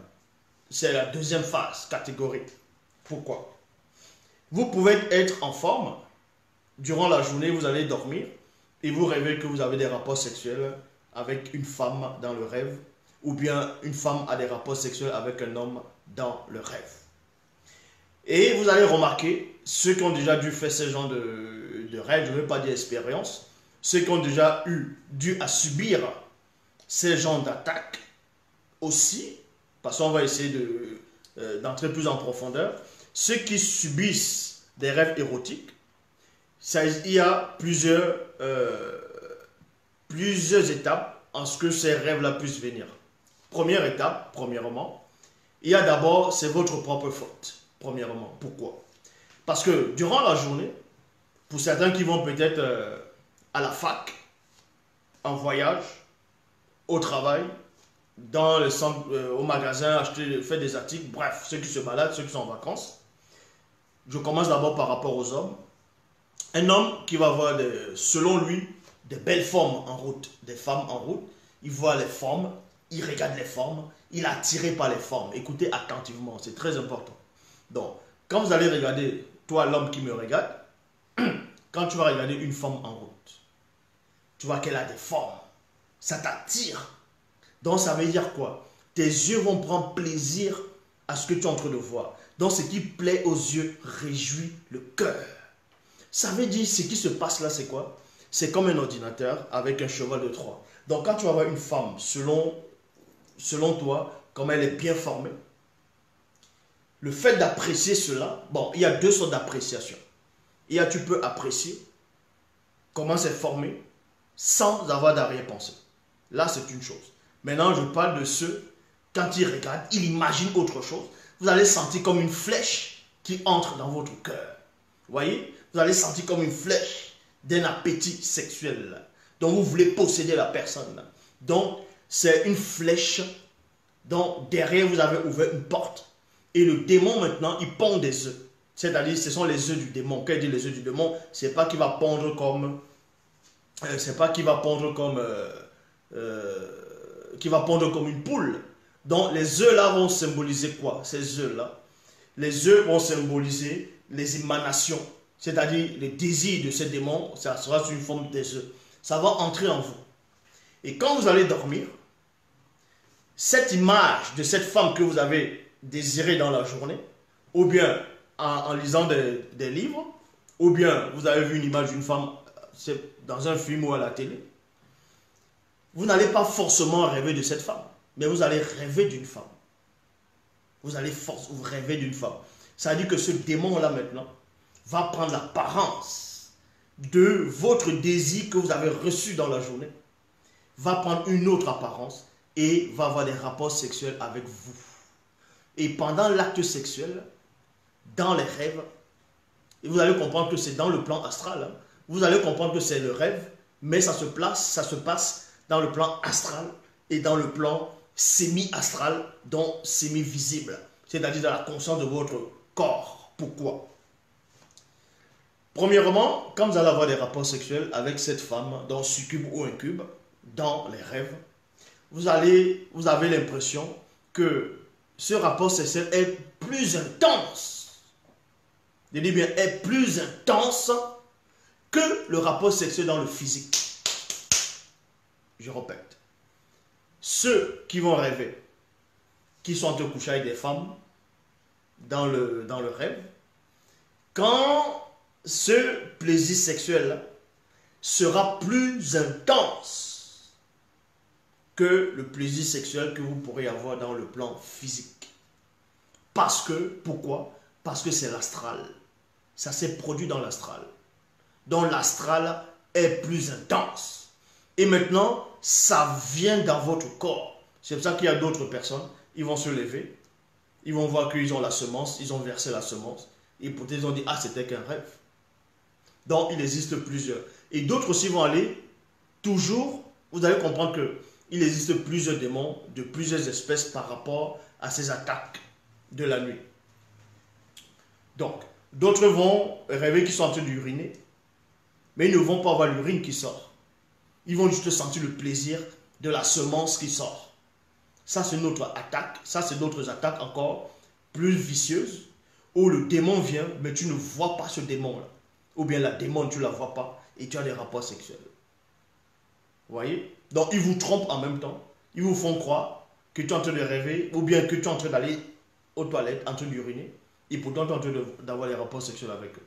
C'est la deuxième phase, catégorie. Pourquoi? Vous pouvez être en forme. Durant la journée, vous allez dormir et vous rêvez que vous avez des rapports sexuels avec une femme dans le rêve ou bien une femme a des rapports sexuels avec un homme dans le rêve. Et vous allez remarquer, ceux qui ont déjà dû faire ce genre de rêve, je ne veux pas dire expérience, ceux qui ont déjà dû subir ces genres d'attaques aussi, parce qu'on va essayer d'entrer plus en profondeur, ceux qui subissent des rêves érotiques, il y a plusieurs étapes en ce que ces rêves-là puissent venir. Première étape, premièrement, il y a d'abord, c'est votre propre faute. Premièrement, pourquoi? Parce que durant la journée, pour certains qui vont peut-être à la fac, en voyage, au travail, dans le centre, au magasin, acheter, faire des articles, bref, ceux qui se baladent, ceux qui sont en vacances. Je commence d'abord par rapport aux hommes. Un homme qui va avoir, selon lui, des belles formes en route, des femmes en route, il voit les formes, il regarde les formes, il est attiré par les formes. Écoutez attentivement, c'est très important. Donc, quand vous allez regarder, toi l'homme qui me regarde, quand tu vas regarder une femme en route, tu vois qu'elle a des formes, ça t'attire. Donc ça veut dire quoi? Tes yeux vont prendre plaisir à ce que tu es en train de voir. Donc ce qui plaît aux yeux réjouit le cœur. Ça veut dire ce qui se passe là, c'est quoi? C'est comme un ordinateur avec un cheval de Troie. Donc quand tu vas voir une femme, selon toi, comme elle est bien formée, le fait d'apprécier cela, bon, il y a deux sortes d'appréciation. Tu peux apprécier comment c'est formé sans avoir d'arrière-pensée. Là, c'est une chose. Maintenant, je parle de ceux, quand ils regardent, ils imaginent autre chose. Vous allez sentir comme une flèche qui entre dans votre cœur. Vous voyez? Vous allez sentir comme une flèche d'un appétit sexuel. Donc, vous voulez posséder la personne. Donc, c'est une flèche. Donc, derrière, vous avez ouvert une porte. Et le démon, maintenant, il pond des œufs. C'est-à-dire, ce sont les œufs du démon. Quand il dit les œufs du démon, c'est pas qu'il va pondre comme... qui va pondre comme une poule. Donc les œufs là vont symboliser quoi? Ces œufs là, les œufs vont symboliser les émanations, c'est-à-dire les désirs de ces démons. Ça sera sous une forme des œufs. Ça va entrer en vous. Et quand vous allez dormir, cette image de cette femme que vous avez désirée dans la journée, ou bien en lisant des livres, ou bien vous avez vu une image d'une femme dans un film ou à la télé, vous n'allez pas forcément rêver de cette femme, mais vous allez rêver d'une femme. Vous allez rêver d'une femme. Ça veut dire que ce démon-là maintenant va prendre l'apparence de votre désir que vous avez reçu dans la journée, va prendre une autre apparence et va avoir des rapports sexuels avec vous. Et pendant l'acte sexuel, dans les rêves, et vous allez comprendre que c'est dans le plan astral, hein, vous allez comprendre que c'est le rêve, mais ça se passe dans le plan astral et dans le plan semi-astral, donc semi-visible, c'est-à-dire dans la conscience de votre corps. Pourquoi? Premièrement, quand vous allez avoir des rapports sexuels avec cette femme, dans succube ou incube, dans les rêves, vous avez l'impression que ce rapport sexuel est plus intense. Je dis bien, est plus intense que le rapport sexuel dans le physique. Je répète. Ceux qui vont rêver, qui sont en train de coucher avec des femmes dans le rêve, quand ce plaisir sexuel sera plus intense que le plaisir sexuel que vous pourrez avoir dans le plan physique. Parce que, pourquoi? Parce que c'est l'astral. Ça s'est produit dans l'astral. Donc l'astral est plus intense. Et maintenant, ça vient dans votre corps. C'est pour ça qu'il y a d'autres personnes, ils vont se lever, ils vont voir qu'ils ont la semence, ils ont versé la semence, et peut-être ils ont dit, ah, c'était qu'un rêve. Donc, il existe plusieurs. Et d'autres aussi vont aller, toujours, vous allez comprendre qu'il existe plusieurs démons de plusieurs espèces par rapport à ces attaques de la nuit. Donc, d'autres vont rêver qu'ils sont en train d'uriner, mais ils ne vont pas avoir l'urine qui sort. Ils vont juste sentir le plaisir de la semence qui sort. Ça, c'est notre attaque. Ça, c'est d'autres attaques encore plus vicieuses, où le démon vient, mais tu ne vois pas ce démon-là. Ou bien la démon, tu ne la vois pas, et tu as des rapports sexuels. Vous voyez? Donc, ils vous trompent en même temps. Ils vous font croire que tu es en train de rêver, ou bien que tu es en train d'aller aux toilettes, en train d'uriner, et pourtant tu es en train d'avoir des rapports sexuels avec eux.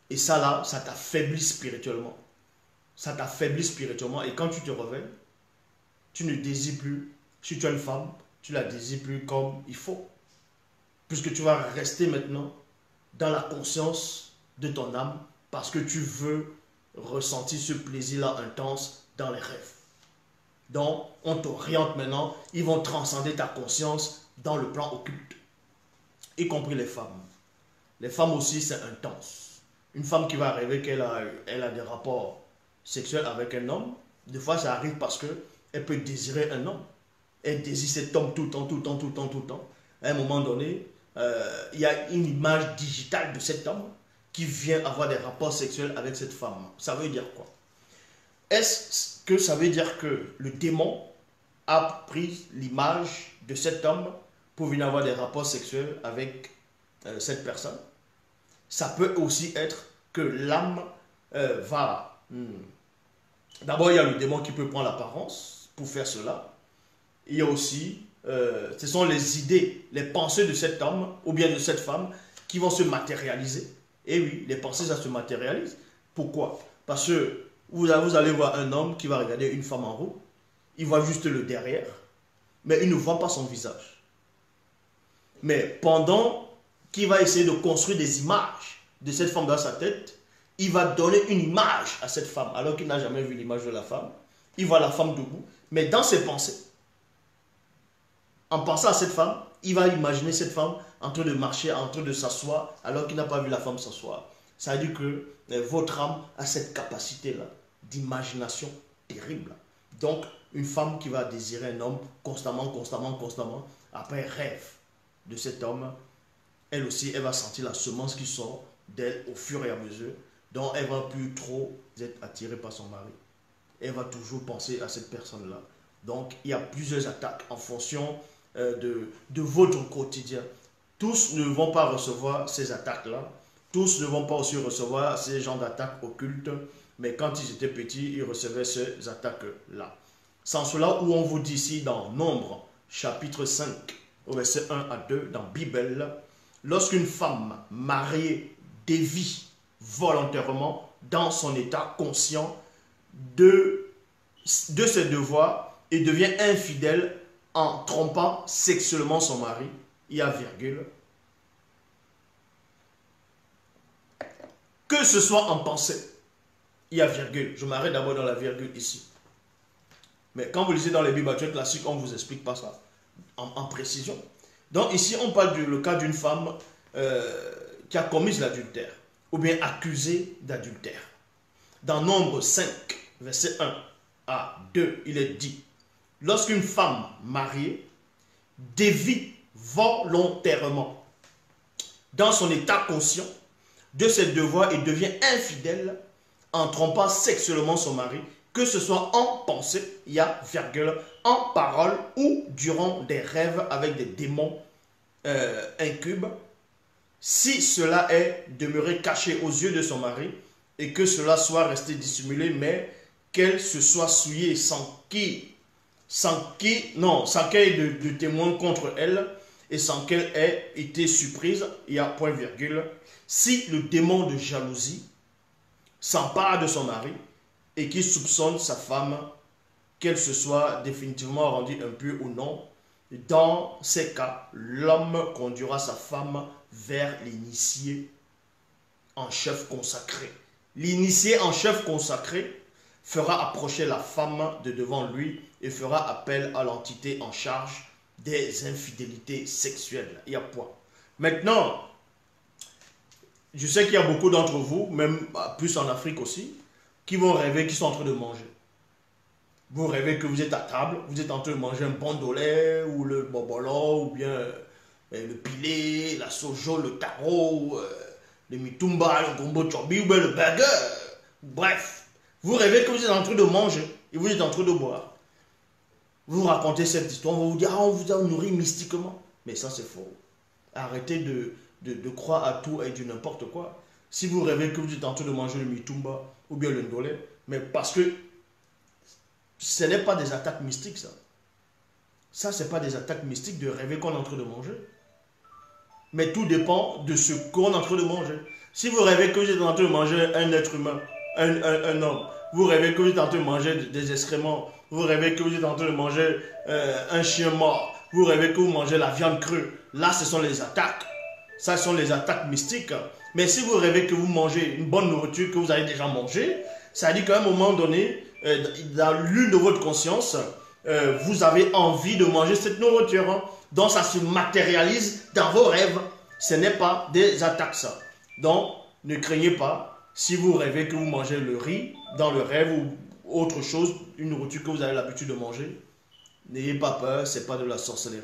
Et ça, là, ça t'affaiblit spirituellement. Ça t'affaiblit spirituellement, et quand tu te réveilles, tu ne désires plus, si tu as une femme, tu la désires plus comme il faut. Puisque tu vas rester maintenant dans la conscience de ton âme, parce que tu veux ressentir ce plaisir-là intense dans les rêves. Donc, on t'oriente maintenant, ils vont transcender ta conscience dans le plan occulte, y compris les femmes. Les femmes aussi, c'est intense. Une femme qui va rêver qu'elle a des rapports sexuels avec un homme, des fois ça arrive parce qu'elle peut désirer un homme. Elle désire cet homme tout le temps, tout le temps, tout le temps, tout le temps. À un moment donné, il y a une image digitale de cet homme qui vient avoir des rapports sexuels avec cette femme. Ça veut dire quoi? Est-ce que ça veut dire que le démon a pris l'image de cet homme pour venir avoir des rapports sexuels avec cette personne? Ça peut aussi être que l'âme va... D'abord, il y a le démon qui peut prendre l'apparence pour faire cela. Il y a aussi, ce sont les idées, les pensées de cet homme ou bien de cette femme qui vont se matérialiser. Et oui, les pensées, ça se matérialise. Pourquoi? Parce que vous allez voir un homme qui va regarder une femme en haut, il voit juste le derrière, mais il ne voit pas son visage. Mais pendant qu'il va essayer de construire des images de cette femme dans sa tête, il va donner une image à cette femme, alors qu'il n'a jamais vu l'image de la femme. Il voit la femme debout, mais dans ses pensées, en pensant à cette femme, il va imaginer cette femme en train de marcher, en train de s'asseoir, alors qu'il n'a pas vu la femme s'asseoir. Ça veut dire que votre âme a cette capacité-là d'imagination terrible. Donc, une femme qui va désirer un homme constamment, constamment, constamment, après rêve de cet homme, elle aussi, elle va sentir la semence qui sort d'elle au fur et à mesure. Donc, elle ne va plus trop être attirée par son mari. Elle va toujours penser à cette personne-là. Donc, il y a plusieurs attaques en fonction de votre quotidien. Tous ne vont pas recevoir ces attaques-là. Tous ne vont pas aussi recevoir ces genres d'attaques occultes. Mais quand ils étaient petits, ils recevaient ces attaques-là. C'est en cela où on vous dit ici dans Nombre, chapitre 5, au verset 1 à 2, dans Bible, lorsqu'une femme mariée dévie volontairement dans son état conscient de ses devoirs et devient infidèle en trompant sexuellement son mari, il y a virgule. Que ce soit en pensée, il y a virgule. Je m'arrête d'abord dans la virgule ici. Mais quand vous lisez dans les Bibles classiques, on ne vous explique pas ça en précision. Donc ici, on parle du cas d'une femme qui a commis l'adultère ou bien accusée d'adultère. Dans Nombre 5, verset 1 à 2, il est dit: lorsqu'une femme mariée dévie volontairement dans son état conscient de ses devoirs et devient infidèle en trompant sexuellement son mari, que ce soit en pensée, il y a virgule, en parole ou durant des rêves avec des démons incubes, si cela est demeuré caché aux yeux de son mari et que cela soit resté dissimulé, mais qu'elle se soit souillée sans qu'il y ait de témoins contre elle et sans qu'elle ait été surprise, il y a point virgule, si le démon de jalousie s'empare de son mari et qu'il soupçonne sa femme, qu'elle se soit définitivement rendue impure ou non, dans ces cas, l'homme conduira sa femme vers l'initié en chef consacré. L'initié en chef consacré fera approcher la femme de devant lui et fera appel à l'entité en charge des infidélités sexuelles. Il y a point. Maintenant, je sais qu'il y a beaucoup d'entre vous, même plus en Afrique aussi, qui vont rêver qu'ils sont en train de manger. Vous rêvez que vous êtes à table, vous êtes en train de manger un bandolé ou le bobolo ou bien le pilé, la sojo, le taro, le mitumba, le gombo chobi ou bien le burger. Bref, vous rêvez que vous êtes en train de manger et vous êtes en train de boire. Vous racontez cette histoire, on vous dit, on vous a nourri mystiquement. Mais ça, c'est faux. Arrêtez de croire à tout et du n'importe quoi. Si vous rêvez que vous êtes en train de manger le mitumba ou bien le ndolé, mais parce que ce n'est pas des attaques mystiques, ça. Ça, ce n'est pas des attaques mystiques de rêver qu'on est en train de manger. Mais tout dépend de ce qu'on est en train de manger. Si vous rêvez que vous êtes en train de manger un être humain, un homme, vous rêvez que vous êtes en train de manger des excréments, vous rêvez que vous êtes en train de manger un chien mort, vous rêvez que vous mangez la viande crue, là, ce sont les attaques. Ça, ce sont les attaques mystiques. Mais si vous rêvez que vous mangez une bonne nourriture que vous avez déjà mangée, ça veut dire qu'à un moment donné, dans l'une de votre conscience, vous avez envie de manger cette nourriture. Hein. Donc ça se matérialise dans vos rêves. Ce n'est pas des attaques ça. Donc ne craignez pas si vous rêvez que vous mangez le riz dans le rêve ou autre chose, une nourriture que vous avez l'habitude de manger. N'ayez pas peur, ce n'est pas de la sorcellerie.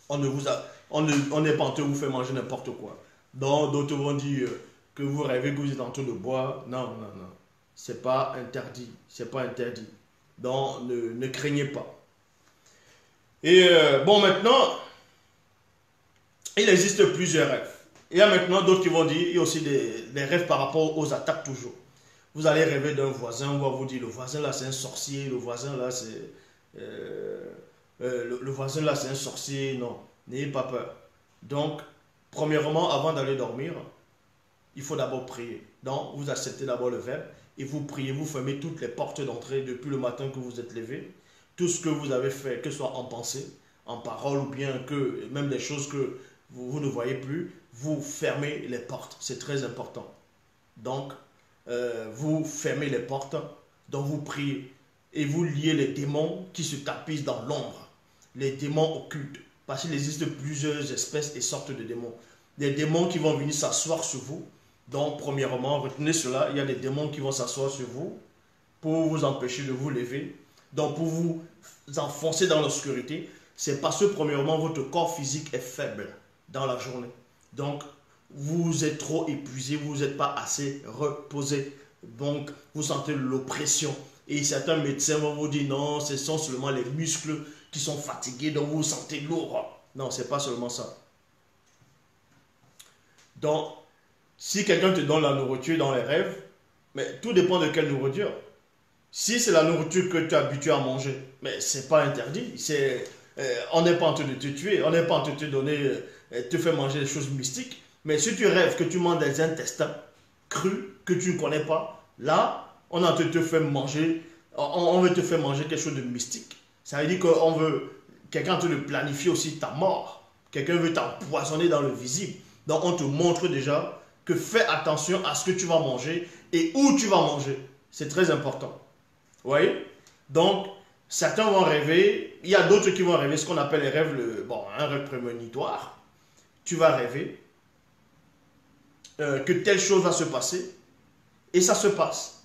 On n'est pas en train de vous faire manger n'importe quoi. Donc d'autres vont dire que vous rêvez que vous êtes en train de boire. Non, non, non. C'est pas interdit. C'est pas interdit. Donc ne craignez pas. Et bon, maintenant, il existe plusieurs rêves. Il y a maintenant d'autres qui vont dire, il y a aussi des rêves par rapport aux attaques toujours. Vous allez rêver d'un voisin, on va vous dire, le voisin là c'est un sorcier, le voisin là c'est... le voisin là c'est un sorcier, non, n'ayez pas peur. Donc, premièrement, avant d'aller dormir, il faut d'abord prier. Donc, vous acceptez d'abord le verbe et vous priez, vous fermez toutes les portes d'entrée depuis le matin que vous êtes levé. Tout ce que vous avez fait, que ce soit en pensée, en parole ou bien que même des choses que vous ne voyez plus, vous fermez les portes. C'est très important. Donc, vous fermez les portes, donc vous priez et vous liez les démons qui se tapissent dans l'ombre, les démons occultes, parce qu'il existe plusieurs espèces et sortes de démons. Des démons qui vont venir s'asseoir sur vous. Donc, premièrement, retenez cela, il y a des démons qui vont s'asseoir sur vous pour vous empêcher de vous lever, donc pour vous enfoncer dans l'obscurité. C'est parce que, premièrement, votre corps physique est faible dans la journée. Donc, vous êtes trop épuisé, vous n'êtes pas assez reposé. Donc, vous sentez l'oppression. Et certains médecins vont vous dire non, ce sont seulement les muscles qui sont fatigués, donc vous vous sentez lourd. Non, ce n'est pas seulement ça. Donc, si quelqu'un te donne la nourriture dans les rêves, mais tout dépend de quelle nourriture. Si c'est la nourriture que tu es habitué à manger, mais ce n'est pas interdit. On n'est pas en train de te tuer, on n'est pas en train de te donner, te faire manger des choses mystiques. Mais si tu rêves que tu manges des intestins crus que tu ne connais pas, là, on est en train de te faire manger, on veut te faire manger quelque chose de mystique. Ça veut dire qu'on veut, quelqu'un est en train de planifier aussi ta mort. Quelqu'un veut t'empoisonner dans le visible. Donc on te montre déjà que fais attention à ce que tu vas manger et où tu vas manger. C'est très important. Vous voyez? Donc, certains vont rêver, il y a d'autres qui vont rêver ce qu'on appelle les rêves, un rêve prémonitoire. Tu vas rêver que telle chose va se passer et ça se passe.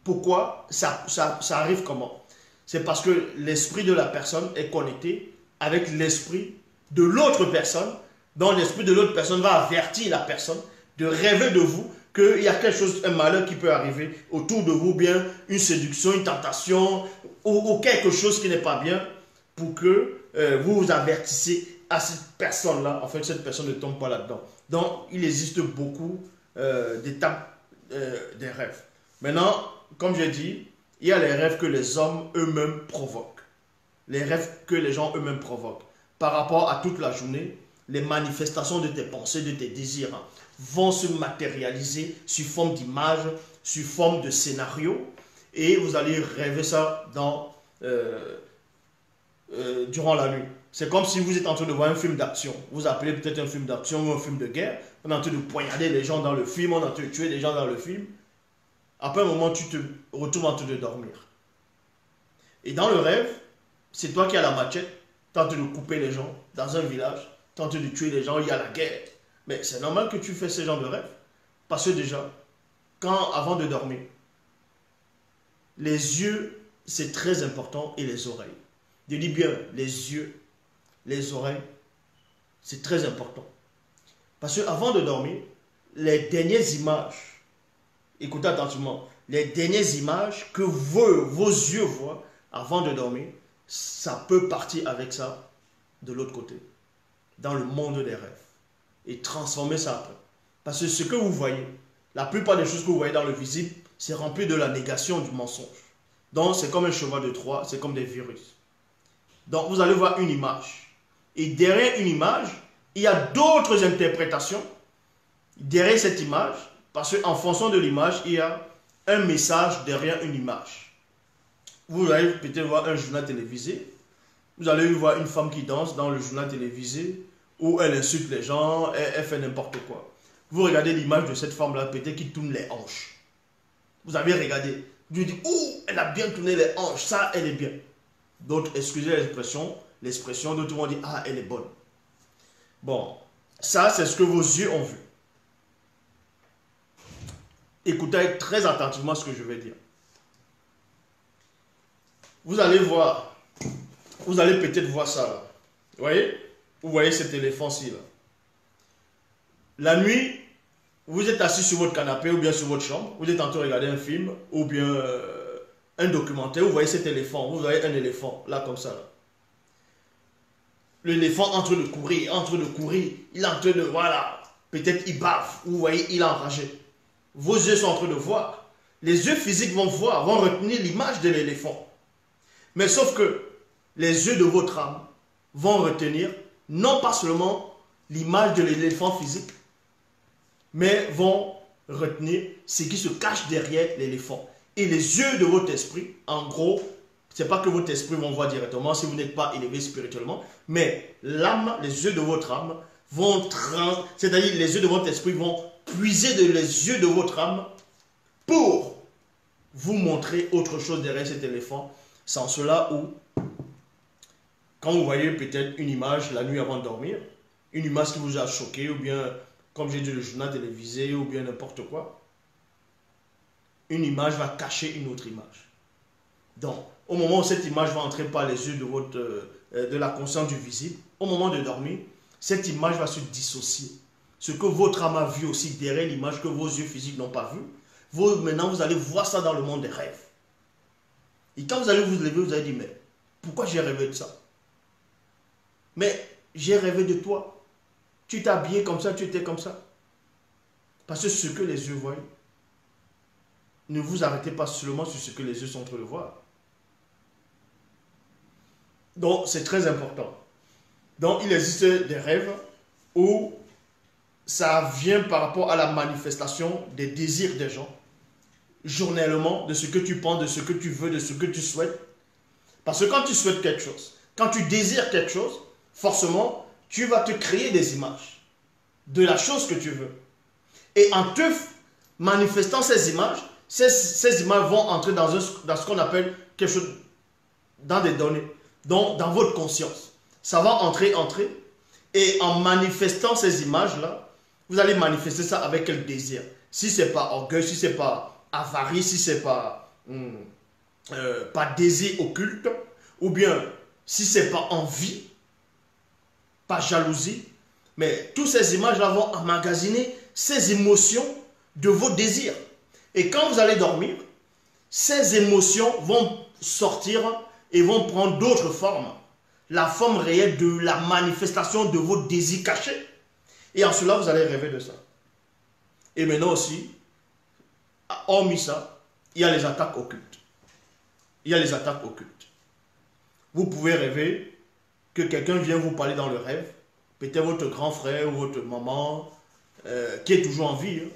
Pourquoi? Ça arrive comment? C'est parce que l'esprit de la personne est connecté avec l'esprit de l'autre personne, dont l'esprit de l'autre personne va avertir la personne de rêver de vous qu'il y a quelque chose, un malheur qui peut arriver autour de vous, bien une séduction, une tentation ou quelque chose qui n'est pas bien pour que vous vous avertissez à cette personne-là. En fait, cette personne ne tombe pas là-dedans. Donc, il existe beaucoup d'étapes des rêves. Maintenant, comme j'ai dit, il y a les rêves que les hommes eux-mêmes provoquent. Les rêves que les gens eux-mêmes provoquent. Par rapport à toute la journée, les manifestations de tes pensées, de tes désirs vont se matérialiser sous forme d'images, sous forme de scénarios. Et vous allez rêver ça durant la nuit. C'est comme si vous êtes en train de voir un film d'action. Vous appelez peut-être un film d'action ou un film de guerre. On est en train de poignarder les gens dans le film, on est en train de tuer les gens dans le film. Après un moment, tu te retrouves en train de dormir. Et dans le rêve, c'est toi qui as la machette, tu es en train de couper les gens dans un village, tu es en train de tuer les gens, il y a la guerre. Mais c'est normal que tu fais ce genre de rêve. Parce que déjà, avant de dormir, les yeux, c'est très important, et les oreilles. Je dis bien les yeux, les oreilles, c'est très important. Parce que avant de dormir, les dernières images, écoutez attentivement, les dernières images que vos yeux voient avant de dormir, ça peut partir avec ça de l'autre côté, dans le monde des rêves, et transformer ça après. Parce que ce que vous voyez, la plupart des choses que vous voyez dans le visible, c'est rempli de la négation du mensonge. Donc c'est comme un cheval de Troie, c'est comme des virus. Donc vous allez voir une image. Et derrière une image, il y a d'autres interprétations derrière cette image, parce qu'en fonction de l'image, il y a un message derrière une image. Vous allez peut-être voir un journal télévisé, vous allez voir une femme qui danse dans le journal télévisé, où elle insulte les gens, elle fait n'importe quoi. Vous regardez l'image de cette femme-là, peut-être qui tourne les hanches. Vous avez regardé. Dieu dit, ouh, elle a bien tourné les hanches, ça, elle est bien. D'autres, excusez l'expression, d'autres vont dire, ah, elle est bonne. Bon, ça, c'est ce que vos yeux ont vu. Écoutez très attentivement ce que je vais dire. Vous allez voir, vous allez peut-être voir ça là. Vous voyez cet éléphant-ci là. La nuit, vous êtes assis sur votre canapé ou bien sur votre chambre, vous êtes en train de regarder un film ou bien un documentaire, vous voyez cet éléphant, vous voyez un éléphant là comme ça là. L'éléphant en train de courir, il est en train de, voilà, peut-être il bave, vous voyez, il est enragé. Vos yeux sont en train de voir. Les yeux physiques vont voir, vont retenir l'image de l'éléphant. Mais sauf que les yeux de votre âme vont retenir non pas seulement l'image de l'éléphant physique, mais vont retenir ce qui se cache derrière l'éléphant. Et les yeux de votre esprit, en gros, ce n'est pas que votre esprit vont voir directement si vous n'êtes pas élevé spirituellement, mais l'âme, les yeux de votre âme vont, c'est-à-dire les yeux de votre esprit vont puiser les yeux de votre âme pour vous montrer autre chose derrière cet éléphant. C'est en cela où, quand vous voyez peut-être une image la nuit avant de dormir, une image qui vous a choqué, ou bien, comme j'ai dit, le journal télévisé, ou bien n'importe quoi, une image va cacher une autre image. Donc, au moment où cette image va entrer par les yeux de la conscience du visible, au moment de dormir, cette image va se dissocier. Ce que votre âme a vu aussi derrière l'image que vos yeux physiques n'ont pas vu, maintenant vous allez voir ça dans le monde des rêves. Et quand vous allez vous lever, vous allez dire, mais pourquoi j'ai rêvé de ça? Mais j'ai rêvé de toi. Tu t'es habillé comme ça, tu étais comme ça. Parce que ce que les yeux voient, ne vous arrêtez pas seulement sur ce que les yeux sont en train de voir. Donc, c'est très important. Donc, il existe des rêves où ça vient par rapport à la manifestation des désirs des gens, journellement, de ce que tu penses, de ce que tu veux, de ce que tu souhaites. Parce que quand tu souhaites quelque chose, quand tu désires quelque chose, forcément, tu vas te créer des images de la chose que tu veux. Et en te manifestant ces images, ces images vont entrer dans ce qu'on appelle quelque chose, dans des données, donc dans votre conscience. Ça va entrer, et en manifestant ces images-là, vous allez manifester ça avec quel désir. Si ce n'est pas orgueil, si ce n'est pas avarie, si ce n'est pas désir occulte, ou bien si ce n'est pas envie, pas jalousie, mais toutes ces images-là vont emmagasiner ces émotions de vos désirs. Et quand vous allez dormir, ces émotions vont sortir et vont prendre d'autres formes. La forme réelle de la manifestation de vos désirs cachés. Et en cela, vous allez rêver de ça. Et maintenant aussi, hormis ça, il y a les attaques occultes. Il y a les attaques occultes. Vous pouvez rêver que quelqu'un vient vous parler dans le rêve, peut-être votre grand frère ou votre maman, qui est toujours en vie, hein,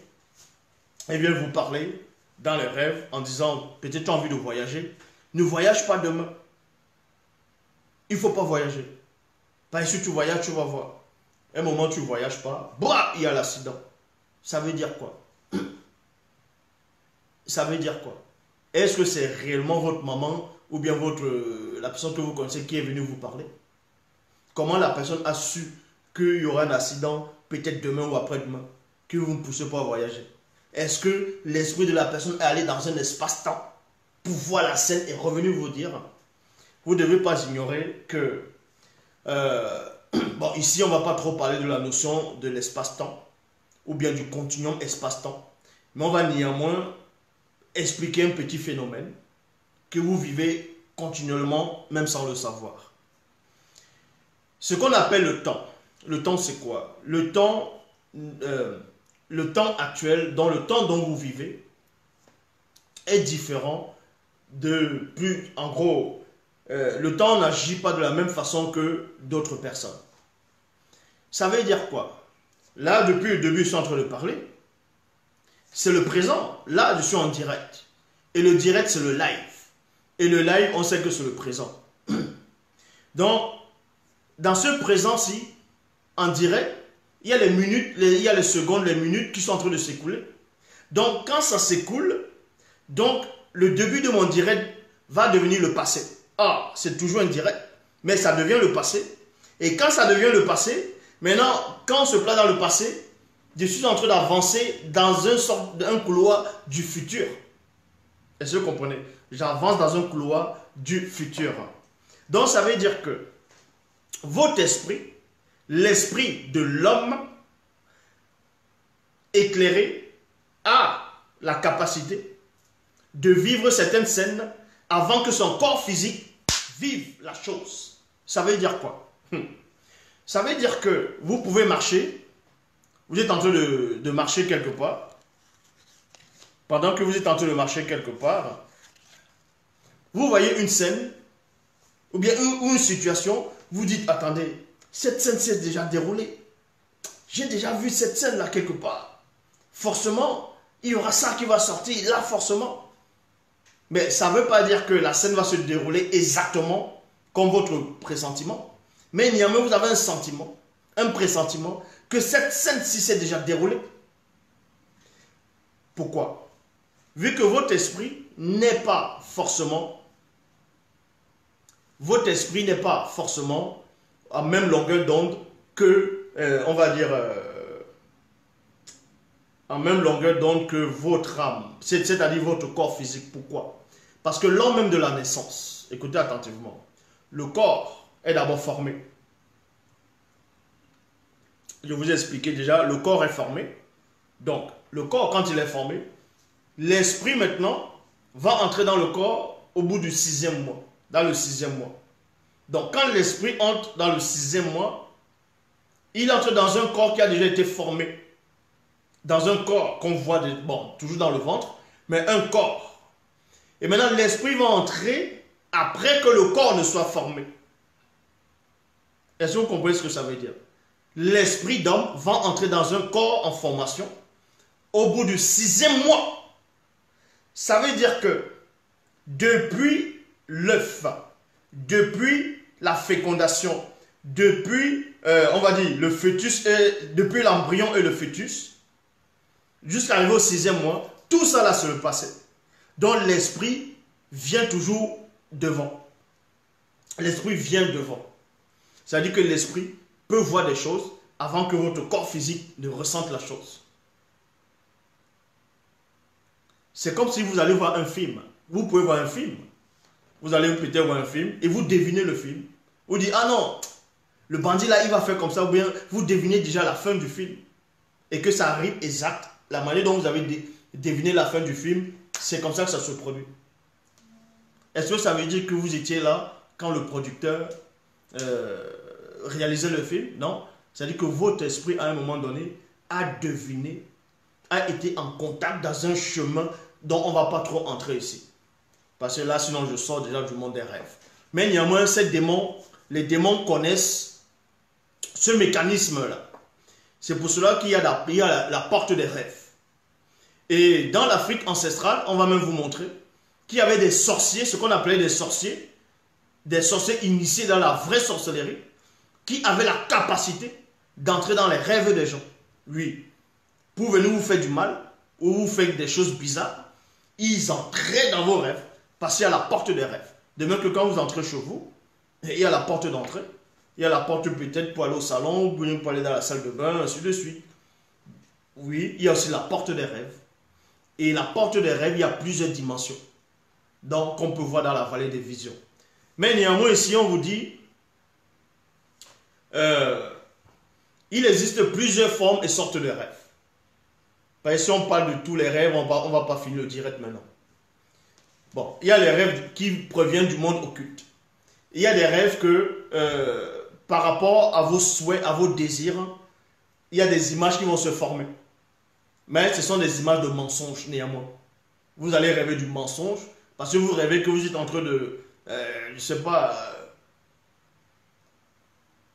et vient vous parler dans les rêves en disant, peut-être tu as envie de voyager, ne voyage pas demain. Il ne faut pas voyager. Parce que si tu voyages, tu vas voir. Un moment, tu ne voyages pas, bah, il y a l'accident. Ça veut dire quoi? Ça veut dire quoi? Est-ce que c'est réellement votre maman ou bien la personne que vous connaissez qui est venue vous parler? Comment la personne a su qu'il y aura un accident peut-être demain ou après-demain, que vous ne poussez pas à voyager? Est-ce que l'esprit de la personne est allé dans un espace-temps pour voir la scène et revenu vous dire? Vous ne devez pas ignorer que bon, ici on ne va pas trop parler de la notion de l'espace-temps ou bien du continuum espace-temps, mais on va néanmoins expliquer un petit phénomène que vous vivez continuellement même sans le savoir. Ce qu'on appelle le temps c'est quoi? Le temps actuel, dans le temps dont vous vivez, est différent en gros, le temps n'agit pas de la même façon que d'autres personnes. Ça veut dire quoi? Là, depuis le début, je suis en train de parler. C'est le présent. Là, je suis en direct. Et le direct, c'est le live. Et le live, on sait que c'est le présent. Donc, dans ce présent-ci, en direct, il y a les minutes, il y a les secondes, les minutes qui sont en train de s'écouler. Donc, quand ça s'écoule, donc le début de mon direct va devenir le passé. Ah, c'est toujours un direct, mais ça devient le passé. Et quand ça devient le passé, maintenant, quand on se place dans le passé, je suis en train d'avancer dans un couloir du futur. Est-ce que vous comprenez? J'avance dans un couloir du futur. Donc, ça veut dire que votre esprit, l'esprit de l'homme éclairé, a la capacité de vivre certaines scènes avant que son corps physique vive la chose. Ça veut dire quoi? Ça veut dire que vous pouvez marcher, vous êtes en train de marcher quelque part. Pendant que vous êtes en train de marcher quelque part, vous voyez une scène, ou bien une situation, vous dites, attendez, cette scène s'est déjà déroulée. J'ai déjà vu cette scène-là quelque part. Forcément, il y aura ça qui va sortir, là forcément. Mais ça ne veut pas dire que la scène va se dérouler exactement comme votre pressentiment. Mais néanmoins, vous avez un sentiment, un pressentiment, que cette scène-ci s'est déjà déroulée. Pourquoi? Vu que votre esprit n'est pas forcément à même longueur d'onde que, on va dire, en même longueur d'onde que votre âme, c'est-à-dire votre corps physique. Pourquoi? Parce que lors même de la naissance, écoutez attentivement, le corps est d'abord formé. Je vous ai expliqué déjà, le corps est formé. Donc, le corps, quand il est formé, l'esprit maintenant va entrer dans le corps au bout du 6e mois, dans le 6e mois. Donc, quand l'esprit entre dans le 6e mois, il entre dans un corps qui a déjà été formé. Dans un corps qu'on voit, bon, toujours dans le ventre, mais un corps. Et maintenant, l'esprit va entrer après que le corps ne soit formé. Est-ce que vous comprenez ce que ça veut dire? L'esprit d'homme va entrer dans un corps en formation au bout du 6e mois. Ça veut dire que depuis l'œuf, depuis la fécondation, depuis, on va dire, le fœtus, depuis l'embryon et le fœtus, jusqu'à arriver au 6e mois, tout ça là, c'est le passé. Donc l'esprit vient toujours devant. L'esprit vient devant. C'est-à-dire que l'esprit peut voir des choses avant que votre corps physique ne ressente la chose. C'est comme si vous allez voir un film. Vous pouvez voir un film. Vous allez peut-être voir un film et vous devinez le film. Vous dites, ah non, le bandit là, il va faire comme ça. Ou bien vous devinez déjà la fin du film. Et que ça arrive exact. La manière dont vous avez deviné la fin du film, c'est comme ça que ça se produit. Est-ce que ça veut dire que vous étiez là quand le producteur réalisait le film? Non. C'est-à-dire que votre esprit, à un moment donné, a deviné, a été en contact dans un chemin dont on ne va pas trop entrer ici. Parce que là, sinon, je sors déjà du monde des rêves. Mais néanmoins, les démons connaissent ce mécanisme-là. C'est pour cela qu'il y a la porte des rêves. Et dans l'Afrique ancestrale, on va même vous montrer qu'il y avait des sorciers, ce qu'on appelait des sorciers initiés dans la vraie sorcellerie, qui avaient la capacité d'entrer dans les rêves des gens. Oui, pour venir vous faire du mal, ou vous faire des choses bizarres, ils entraient dans vos rêves, parce qu'il y a la porte des rêves. De même que quand vous entrez chez vous, il y a la porte d'entrée, il y a la porte peut-être pour aller au salon, ou pour aller dans la salle de bain, ainsi de suite. Oui, il y a aussi la porte des rêves. Et la porte des rêves, il y a plusieurs dimensions. Donc, on peut voir dans la vallée des visions. Mais néanmoins, ici, on vous dit, il existe plusieurs formes et sortes de rêves. Parce que si on parle de tous les rêves, on va pas finir le direct maintenant. Bon, il y a les rêves qui proviennent du monde occulte. Il y a des rêves que, par rapport à vos souhaits, à vos désirs, il y a des images qui vont se former. Mais ce sont des images de mensonges néanmoins. Vous allez rêver du mensonge parce que vous rêvez que vous êtes en train de, je sais pas,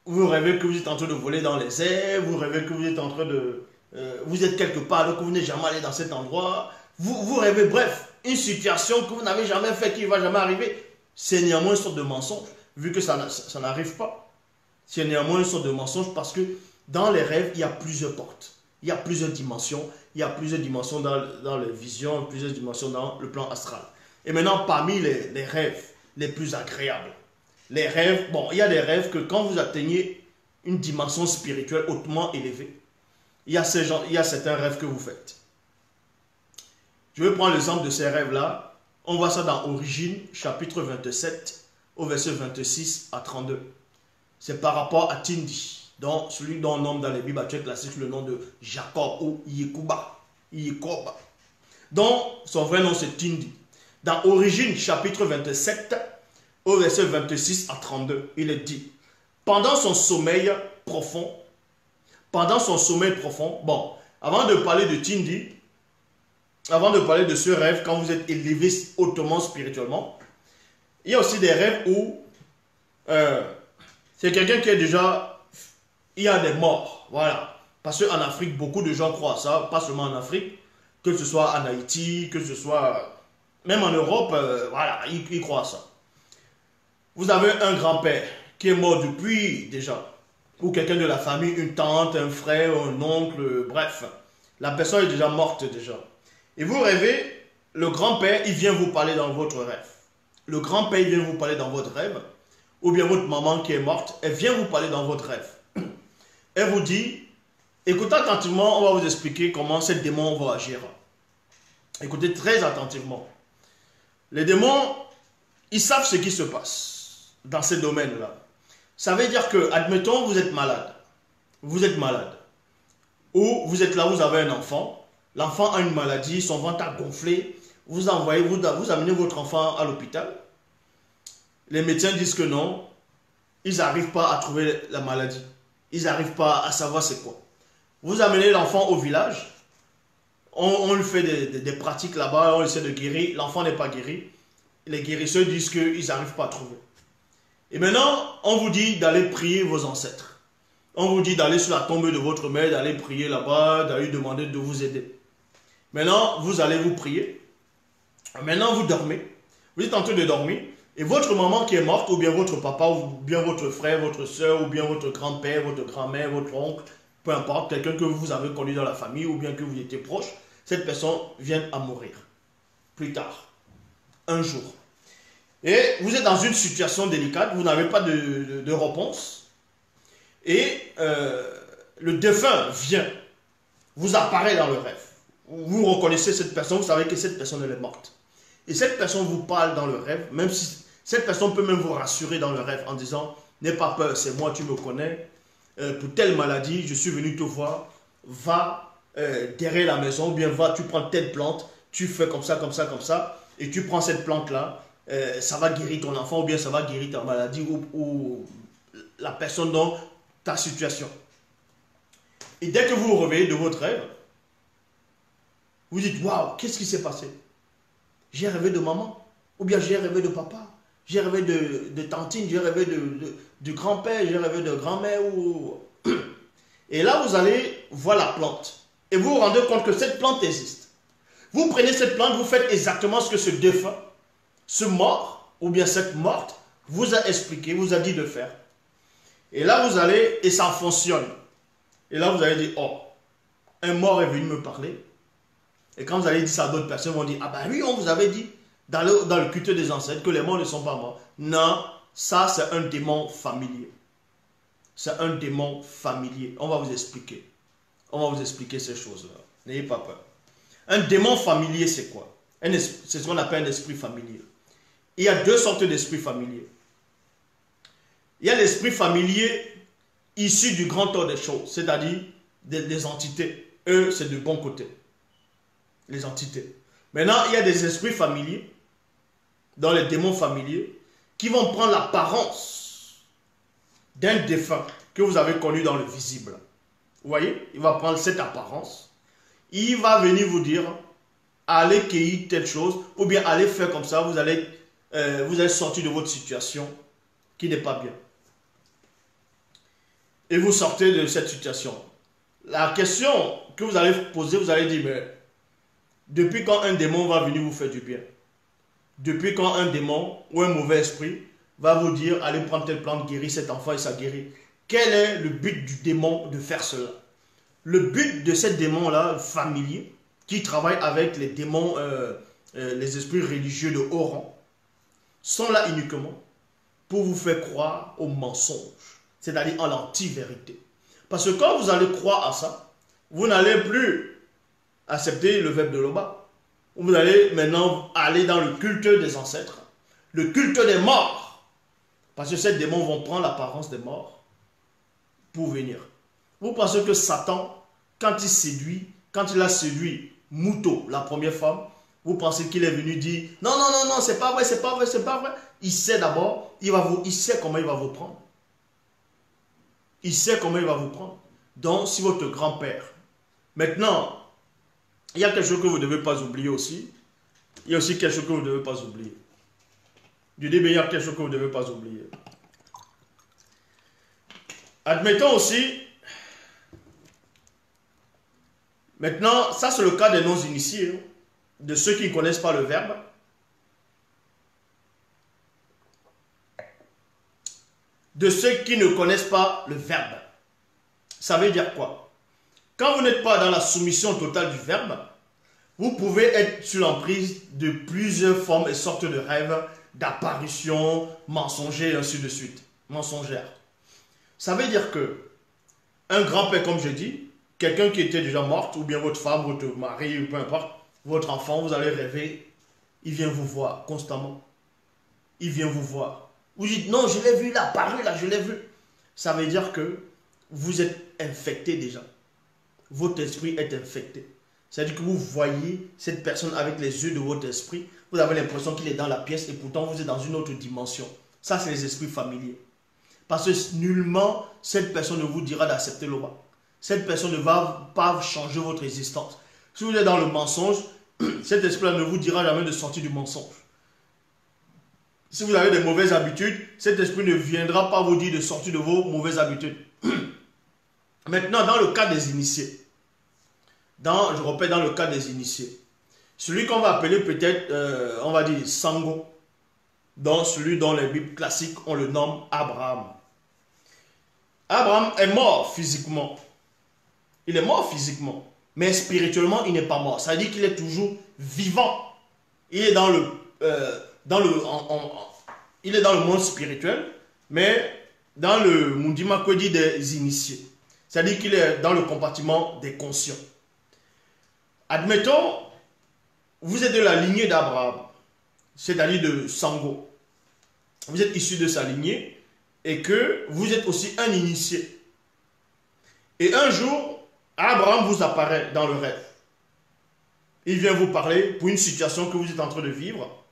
vous rêvez que vous êtes en train de voler dans les airs, vous rêvez que vous êtes en train de, vous êtes quelque part alors que vous n'êtes jamais allé dans cet endroit. Vous rêvez, bref, une situation que vous n'avez jamais fait, qui ne va jamais arriver. C'est néanmoins une sorte de mensonge, vu que ça n'arrive pas. C'est néanmoins une sorte de mensonge parce que dans les rêves, il y a plusieurs portes. Il y a plusieurs dimensions. Il y a plusieurs dimensions dans les visions, plusieurs dimensions dans le plan astral. Et maintenant, parmi les rêves les plus agréables, les rêves, bon, il y a des rêves que quand vous atteignez une dimension spirituelle hautement élevée, il y a certains rêves que vous faites. Je vais prendre l'exemple de ces rêves-là. On voit ça dans Origine, chapitre 27, au verset 26 à 32. C'est par rapport à Tindi, donc celui dont on nomme dans les Bibles classiques le nom de Jacob ou Yekuba. Donc, son vrai nom c'est Tindi. Dans Origine, chapitre 27, au verset 26 à 32, il est dit, pendant son sommeil profond, bon, avant de parler de Tindi, avant de parler de ce rêve, quand vous êtes élevé hautement spirituellement, il y a aussi des rêves où c'est quelqu'un qui est déjà, il y a des morts, voilà. Parce qu'en Afrique, beaucoup de gens croient à ça, pas seulement en Afrique, que ce soit en Haïti, que ce soit même en Europe, voilà, ils croient à ça. Vous avez un grand-père qui est mort depuis déjà, ou quelqu'un de la famille, une tante, un frère, un oncle, bref, la personne est déjà morte déjà. Et vous rêvez, le grand-père, il vient vous parler dans votre rêve. Le grand-père, il vient vous parler dans votre rêve, ou bien votre maman qui est morte, elle vient vous parler dans votre rêve. Elle vous dit, écoutez attentivement, on va vous expliquer comment ces démons vont agir. Écoutez très attentivement. Les démons, ils savent ce qui se passe dans ces domaines-là. Ça veut dire que, admettons, vous êtes malade. Vous êtes malade. Ou vous êtes là, vous avez un enfant. L'enfant a une maladie, son ventre a gonflé. Vous amenez votre enfant à l'hôpital. Les médecins disent que non. Ils n'arrivent pas à trouver la maladie. Ils n'arrivent pas à savoir c'est quoi. Vous amenez l'enfant au village. On lui fait des pratiques là-bas. On essaie de guérir. L'enfant n'est pas guéri. Les guérisseurs disent qu'ils n'arrivent pas à trouver. Et maintenant, on vous dit d'aller prier vos ancêtres. On vous dit d'aller sur la tombe de votre mère, d'aller prier là-bas, d'aller demander de vous aider. Maintenant, vous allez vous prier. Maintenant, vous dormez. Vous êtes en train de dormir. Et votre maman qui est morte, ou bien votre papa, ou bien votre frère, votre soeur, ou bien votre grand-père, votre grand-mère, votre oncle, peu importe, quelqu'un que vous avez connu dans la famille, ou bien que vous étiez proche, cette personne vient à mourir. Plus tard. Un jour. Et vous êtes dans une situation délicate, vous n'avez pas de réponse. Et le défunt vient, vous apparaît dans le rêve. Vous reconnaissez cette personne, vous savez que cette personne elle est morte. Et cette personne vous parle dans le rêve, même si cette personne peut même vous rassurer dans le rêve en disant « N'aie pas peur, c'est moi, tu me connais. Pour telle maladie, je suis venu te voir. Va derrière la maison, ou bien va, tu prends telle plante, tu fais comme ça, comme ça, comme ça, et tu prends cette plante-là. Ça va guérir ton enfant, ou bien ça va guérir ta maladie, ou la personne dans ta situation. » Et dès que vous vous réveillez de votre rêve, vous dites, waouh, qu'est-ce qui s'est passé? J'ai rêvé de maman, ou bien j'ai rêvé de papa, j'ai rêvé de tantine, j'ai rêvé de grand-père, j'ai rêvé de grand-mère. Et là, vous allez voir la plante. Et vous vous rendez compte que cette plante existe. Vous prenez cette plante, vous faites exactement ce que ce défunt, ce mort, ou bien cette morte, vous a expliqué, vous a dit de faire. Et là, vous allez, et ça fonctionne. Et là, vous allez dire, oh, un mort est venu me parler. Et quand vous allez dire ça à d'autres personnes, ils vont dire, ah ben oui, on vous avait dit dans le culte des ancêtres que les morts ne sont pas morts. Non, ça c'est un démon familier. C'est un démon familier. On va vous expliquer. On va vous expliquer ces choses-là. N'ayez pas peur. Un démon familier, c'est quoi? C'est ce qu'on appelle un esprit familier. Il y a deux sortes d'esprits familiers. Il y a l'esprit familier issu du grand ordre des choses, c'est-à-dire des entités. Eux, c'est de bon côté. Les entités. Maintenant, il y a des esprits familiers, dans les démons familiers, qui vont prendre l'apparence d'un défunt que vous avez connu dans le visible. Vous voyez, il va prendre cette apparence. Il va venir vous dire, allez cueillir telle chose, ou bien allez faire comme ça, vous allez sortir de votre situation qui n'est pas bien. Et vous sortez de cette situation. La question que vous allez poser, vous allez dire, mais depuis quand un démon va venir vous faire du bien? Depuis quand un démon ou un mauvais esprit va vous dire, allez prendre telle plante, guérir cet enfant et ça guérit? Quel est le but du démon de faire cela? Le but de ce démon-là, familier, qui travaille avec les démons les esprits religieux de haut rang, sont là uniquement pour vous faire croire au mensonge, c'est-à-dire en l'anti-vérité. Parce que quand vous allez croire à ça, vous n'allez plus accepter le verbe de Loba. Vous allez maintenant aller dans le culte des ancêtres, le culte des morts. Parce que ces démons vont prendre l'apparence des morts pour venir. Vous pensez que Satan, quand il a séduit Mouto, la première femme, vous pensez qu'il est venu dire non, non, non, non, c'est pas vrai, c'est pas vrai, c'est pas vrai. Il sait d'abord, il sait comment il va vous prendre. Il sait comment il va vous prendre. Donc, si votre grand-père. Maintenant, il y a quelque chose que vous ne devez pas oublier aussi. Il y a aussi quelque chose que vous ne devez pas oublier. Je dis, mais il y a quelque chose que vous ne devez pas oublier. Admettons aussi. Maintenant, ça c'est le cas des non-initiés, de ceux qui ne connaissent pas le verbe. De ceux qui ne connaissent pas le verbe. Ça veut dire quoi? Quand vous n'êtes pas dans la soumission totale du verbe, vous pouvez être sur l'emprise de plusieurs formes et sortes de rêves, d'apparitions, mensongers et ainsi de suite. Mensongères. Ça veut dire que un grand-père, comme je dis, quelqu'un qui était déjà mort, ou bien votre femme, votre mari, ou peu importe, votre enfant, vous allez rêver, il vient vous voir constamment. Il vient vous voir. Vous dites, non, je l'ai vu, il a apparu là, je l'ai vu. Ça veut dire que vous êtes infecté déjà. Votre esprit est infecté. C'est-à-dire que vous voyez cette personne avec les yeux de votre esprit. Vous avez l'impression qu'il est dans la pièce et pourtant vous êtes dans une autre dimension. Ça, c'est les esprits familiers. Parce que nullement, cette personne ne vous dira d'accepter le roi. Cette personne ne va pas changer votre existence. Si vous êtes dans le mensonge, cet esprit-là ne vous dira jamais de sortir du mensonge. Si vous avez des mauvaises habitudes, cet esprit ne viendra pas vous dire de sortir de vos mauvaises habitudes. Maintenant, dans le cas des initiés, je répète, dans le cas des initiés, celui qu'on va appeler peut-être, on va dire Sango, dans celui dont les Bibles classiques, on le nomme Abraham. Abraham est mort physiquement. Il est mort physiquement, mais spirituellement, il n'est pas mort. Ça veut dire qu'il est toujours vivant. Il est dans le monde spirituel, mais dans le Mundima Kwedi des initiés. C'est-à-dire qu'il est dans le compartiment des conscients. Admettons, vous êtes de la lignée d'Abraham, c'est-à-dire de Sango. Vous êtes issu de sa lignée et que vous êtes aussi un initié. Et un jour, Abraham vous apparaît dans le rêve. Il vient vous parler pour une situation que vous êtes en train de vivre.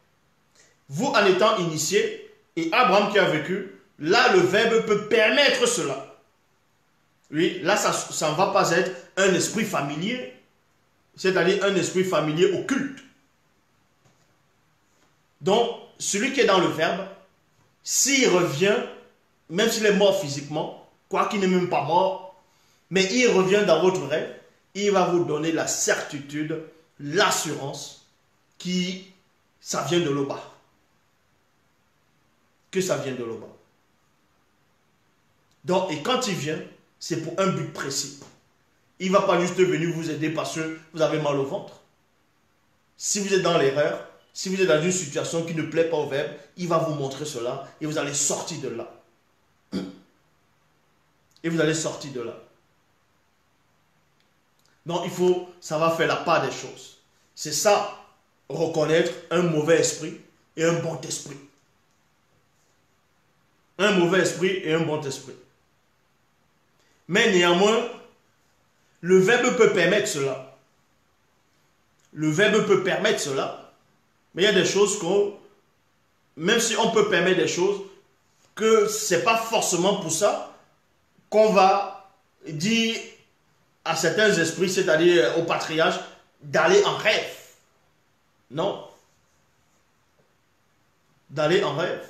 Vous, en étant initié, et Abraham qui a vécu, là, le verbe peut permettre cela. Oui, là, ça ne va pas être un esprit familier, c'est-à-dire un esprit familier occulte. Donc, celui qui est dans le verbe, s'il revient, même s'il est mort physiquement, quoi qu'il n'est même pas mort, mais il revient dans votre rêve, il va vous donner la certitude, l'assurance que ça vient de l'Oba. Que ça vient de l'Oba. Donc, et quand il vient, c'est pour un but précis. Il ne va pas juste venir vous aider parce que vous avez mal au ventre. Si vous êtes dans l'erreur, si vous êtes dans une situation qui ne plaît pas au verbe, il va vous montrer cela et vous allez sortir de là. Et vous allez sortir de là. Donc ça va faire la part des choses. C'est ça, reconnaître un mauvais esprit et un bon esprit. Un mauvais esprit et un bon esprit. Mais néanmoins, le verbe peut permettre cela. Le verbe peut permettre cela. Mais il y a des choses même si on peut permettre des choses, que ce n'est pas forcément pour ça qu'on va dire à certains esprits, c'est-à-dire au patriarche, d'aller en rêve. Non. D'aller en rêve.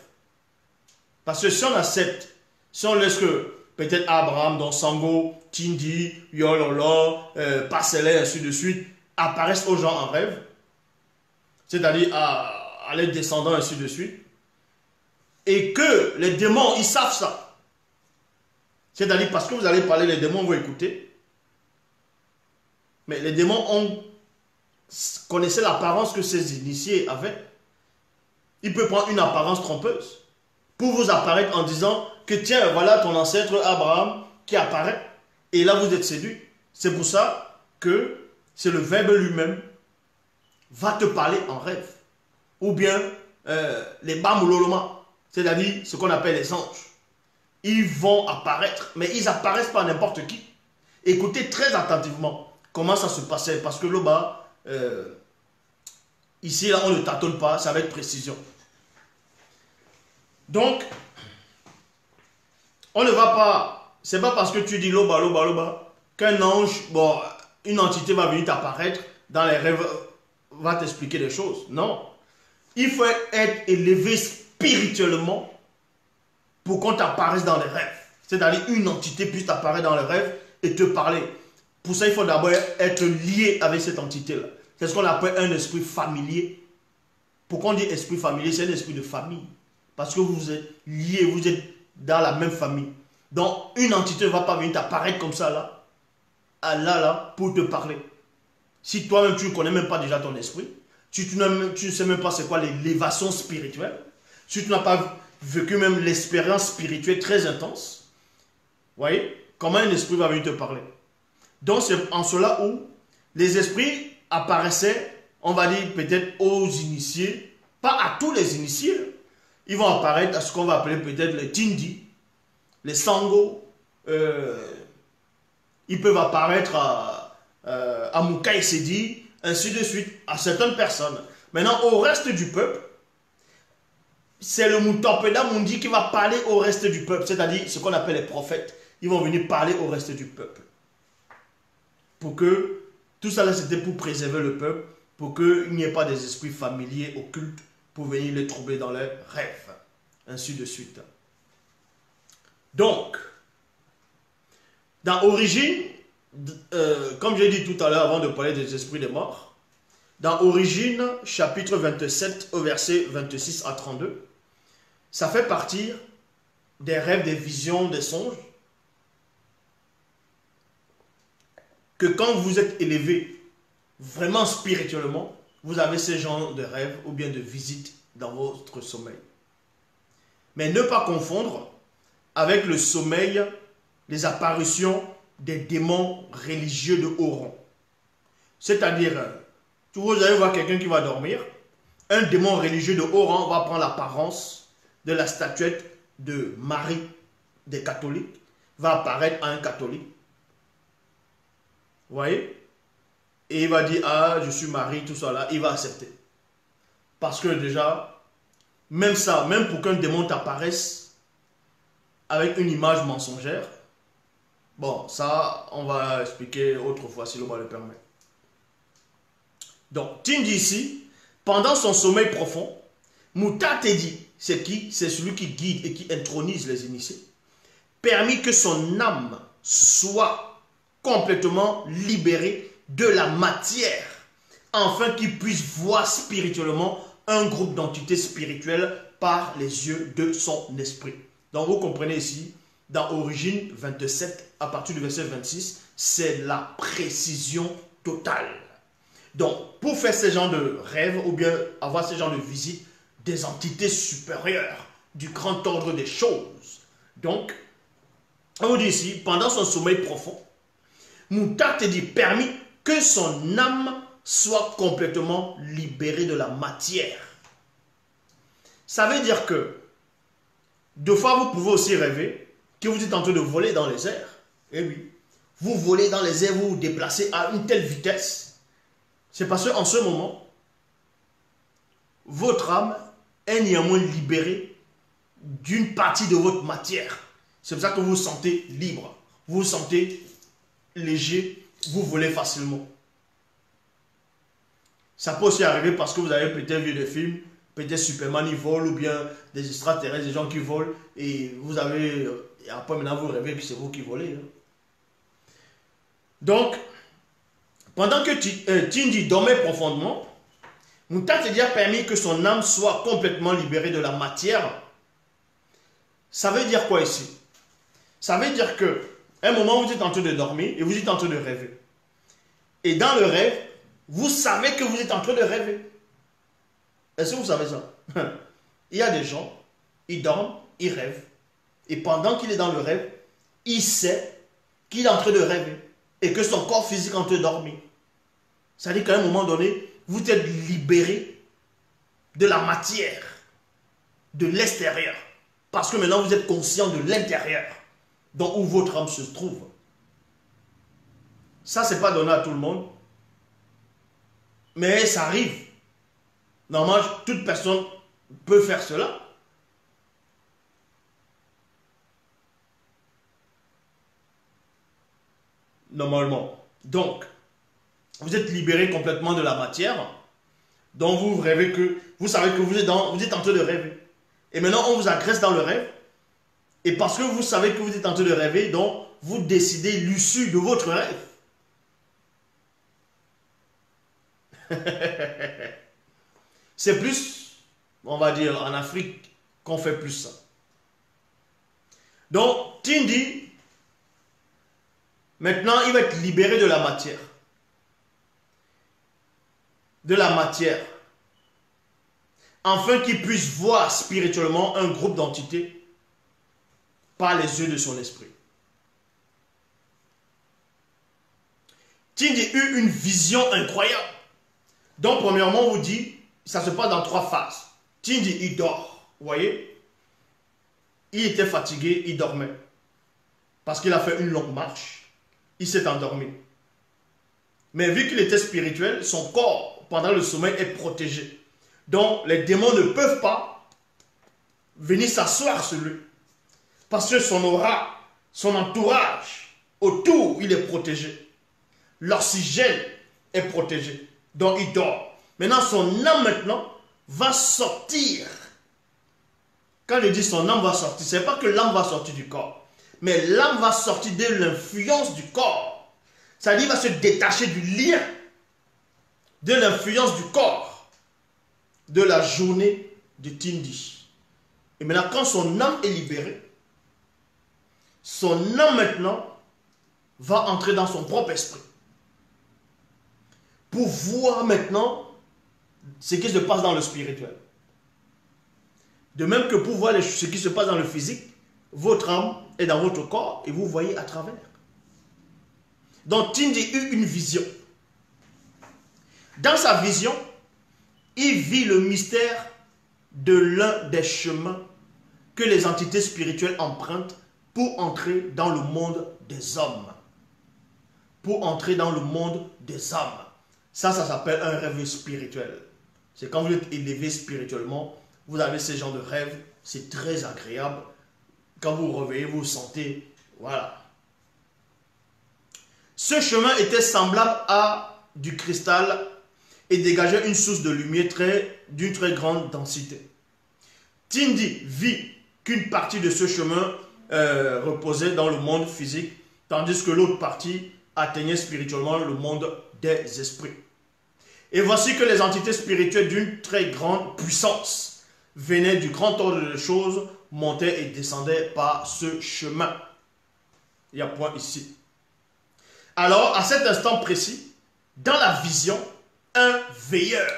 Parce que si on accepte, si on laisse que peut-être Abraham, dans Sango, Tindi, Yololo, Passelé, ainsi de suite, apparaissent aux gens en rêve, c'est-à-dire à les descendants, ainsi de suite, et que les démons, ils savent ça. C'est-à-dire parce que vous allez parler, les démons vont écouter, mais les démons ont connaissez l'apparence que ces initiés avaient. Il peut prendre une apparence trompeuse pour vous apparaître en disant que tiens, voilà ton ancêtre Abraham qui apparaît. Et là, vous êtes séduit. C'est pour ça que c'est le Verbe lui-même va te parler en rêve. Ou bien les Bamuloloma, c'est-à-dire ce qu'on appelle les anges. Ils vont apparaître, mais ils apparaissent pas n'importe qui. Écoutez très attentivement comment ça se passait, parce que là-bas, ici, là, on ne tâtonne pas, c'est avec précision. Donc, on ne va pas, c'est pas parce que tu dis loba, loba, loba, qu'un ange, bon, une entité va venir t'apparaître dans les rêves, va t'expliquer des choses. Non. Il faut être élevé spirituellement pour qu'on t'apparaisse dans les rêves. C'est-à-dire une entité puisse t'apparaître dans les rêves et te parler. Pour ça, il faut d'abord être lié avec cette entité-là. C'est ce qu'on appelle un esprit familier. Pourquoi on dit esprit familier? C'est un esprit de famille. Parce que vous êtes liés, vous êtes dans la même famille. Donc, une entité ne va pas venir t'apparaître comme ça, là, pour te parler. Si toi-même, tu ne connais même pas déjà ton esprit, si tu ne sais même pas c'est quoi l'élévation spirituelle, si tu n'as pas vécu même l'expérience spirituelle très intense, vous voyez, comment un esprit va venir te parler? Donc, c'est en cela où les esprits apparaissaient, on va dire peut-être aux initiés, pas à tous les initiés. Ils vont apparaître à ce qu'on va appeler peut-être les Tindi, les Sango. Ils peuvent apparaître à Moukaï Sedi, ainsi de suite, à certaines personnes. Maintenant, au reste du peuple, c'est le Moutopeda Mundi qui va parler au reste du peuple, c'est-à-dire ce qu'on appelle les prophètes. Ils vont venir parler au reste du peuple. Pour que tout ça, c'était pour préserver le peuple, pour qu'il n'y ait pas des esprits familiers occultes pour venir les troubler dans leurs rêves, ainsi de suite. Donc, dans Origine, comme j'ai dit tout à l'heure avant de parler des esprits des morts, dans Origine, chapitre 27, au verset 26 à 32, ça fait partie des rêves, des visions, des songes, que quand vous êtes élevé vraiment spirituellement, vous avez ces genres de rêves ou bien de visites dans votre sommeil. Mais ne pas confondre avec le sommeil, les apparitions des démons religieux de haut rang. C'est-à-dire, vous allez voir quelqu'un qui va dormir, un démon religieux de haut rang va prendre l'apparence de la statuette de Marie des catholiques, va apparaître à un catholique. Vous voyez? Et il va dire, ah, je suis Marie, tout ça là, il va accepter. Parce que déjà, même ça, même pour qu'un démon t'apparaisse avec une image mensongère, bon, ça, on va expliquer autrefois si l'on va le permettre. Donc, Tindi ici, pendant son sommeil profond, Mouta Tedi, c'est qui? C'est celui qui guide et qui intronise les initiés, permit que son âme soit complètement libérée de la matière, afin qu'il puisse voir spirituellement un groupe d'entités spirituelles par les yeux de son esprit. Donc vous comprenez ici, dans Origine 27, à partir du verset 26, c'est la précision totale. Donc, pour faire ce genre de rêve, ou bien avoir ce genre de visite des entités supérieures, du grand ordre des choses. Donc, on vous dit ici, pendant son sommeil profond, Mouta te dit permis que son âme soit complètement libérée de la matière. Ça veut dire que, deux fois, vous pouvez aussi rêver que vous êtes en train de voler dans les airs. Eh oui, vous volez dans les airs, vous vous déplacez à une telle vitesse. C'est parce qu'en ce moment, votre âme est néanmoins libérée d'une partie de votre matière. C'est pour ça que vous vous sentez libre, vous vous sentez léger, vous volez facilement. Ça peut aussi arriver parce que vous avez peut-être vu des films, peut-être Superman il vole, ou bien des extraterrestres, des gens qui volent, et vous avez, et après maintenant vous rêvez que c'est vous qui volez. Donc, pendant que Tindi dormait profondément, Mouta te dit a permis que son âme soit complètement libérée de la matière. Ça veut dire quoi ici? Ça veut dire que un moment vous êtes en train de dormir et vous êtes en train de rêver. Et dans le rêve, Vous savez que vous êtes en train de rêver. Est-ce que vous savez ça? Il y a des gens, ils dorment, ils rêvent. Et pendant qu'il est dans le rêve, il sait qu'il est en train de rêver. Et que son corps physique est en train de dormir. C'est-à-dire qu'à un moment donné, vous êtes libéré de la matière, de l'extérieur. Parce que maintenant, vous êtes conscient de l'intérieur, donc où votre âme se trouve. Ça, ce n'est pas donné à tout le monde. Mais ça arrive. Normalement, toute personne peut faire cela. Normalement. Donc, vous êtes libéré complètement de la matière. Donc, vous rêvez que, vous savez que vous êtes en train de rêver. Et maintenant, on vous agresse dans le rêve. Et parce que vous savez que vous êtes en train de rêver, donc, vous décidez l'issue de votre rêve. C'est plus, on va dire, en Afrique qu'on fait plus ça. Donc, Tindi, maintenant, il va être libéré de la matière. De la matière. Afin qu'il puisse voir spirituellement un groupe d'entités par les yeux de son esprit. Tindi eut une vision incroyable. Donc, premièrement, on vous dit, ça se passe dans 3 phases. Tindi, il dort. Vous voyez? Il était fatigué, il dormait. Parce qu'il a fait une longue marche. Il s'est endormi. Mais vu qu'il était spirituel, son corps, pendant le sommeil, est protégé. Donc, les démons ne peuvent pas venir s'asseoir sur lui. Parce que son aura, son entourage, autour, il est protégé. L'oxygène est protégé. Donc, il dort. Maintenant, son âme, va sortir. Quand je dis son âme va sortir, ce n'est pas que l'âme va sortir du corps. Mais l'âme va sortir de l'influence du corps. C'est-à-dire, il va se détacher du lien de l'influence du corps de la journée de Tindi. Et maintenant, quand son âme est libérée, son âme va entrer dans son propre esprit. Pour voir maintenant ce qui se passe dans le spirituel. De même que pour voir ce qui se passe dans le physique, votre âme est dans votre corps et vous voyez à travers. Donc Tindi eut une vision. Dans sa vision, il vit le mystère de l'un des chemins que les entités spirituelles empruntent pour entrer dans le monde des hommes. Pour entrer dans le monde des hommes. Ça s'appelle un rêve spirituel. C'est quand vous êtes élevé spirituellement, vous avez ce genre de rêve, c'est très agréable. Quand vous vous réveillez, vous vous sentez, voilà. Ce chemin était semblable à du cristal et dégageait une source de lumière d'une très grande densité. Tindi vit qu'une partie de ce chemin reposait dans le monde physique, tandis que l'autre partie atteignait spirituellement le monde des esprits. Et voici que les entités spirituelles d'une très grande puissance venaient du grand ordre de choses, montaient et descendaient par ce chemin. Il y a point ici. Alors, à cet instant précis, dans la vision, un veilleur.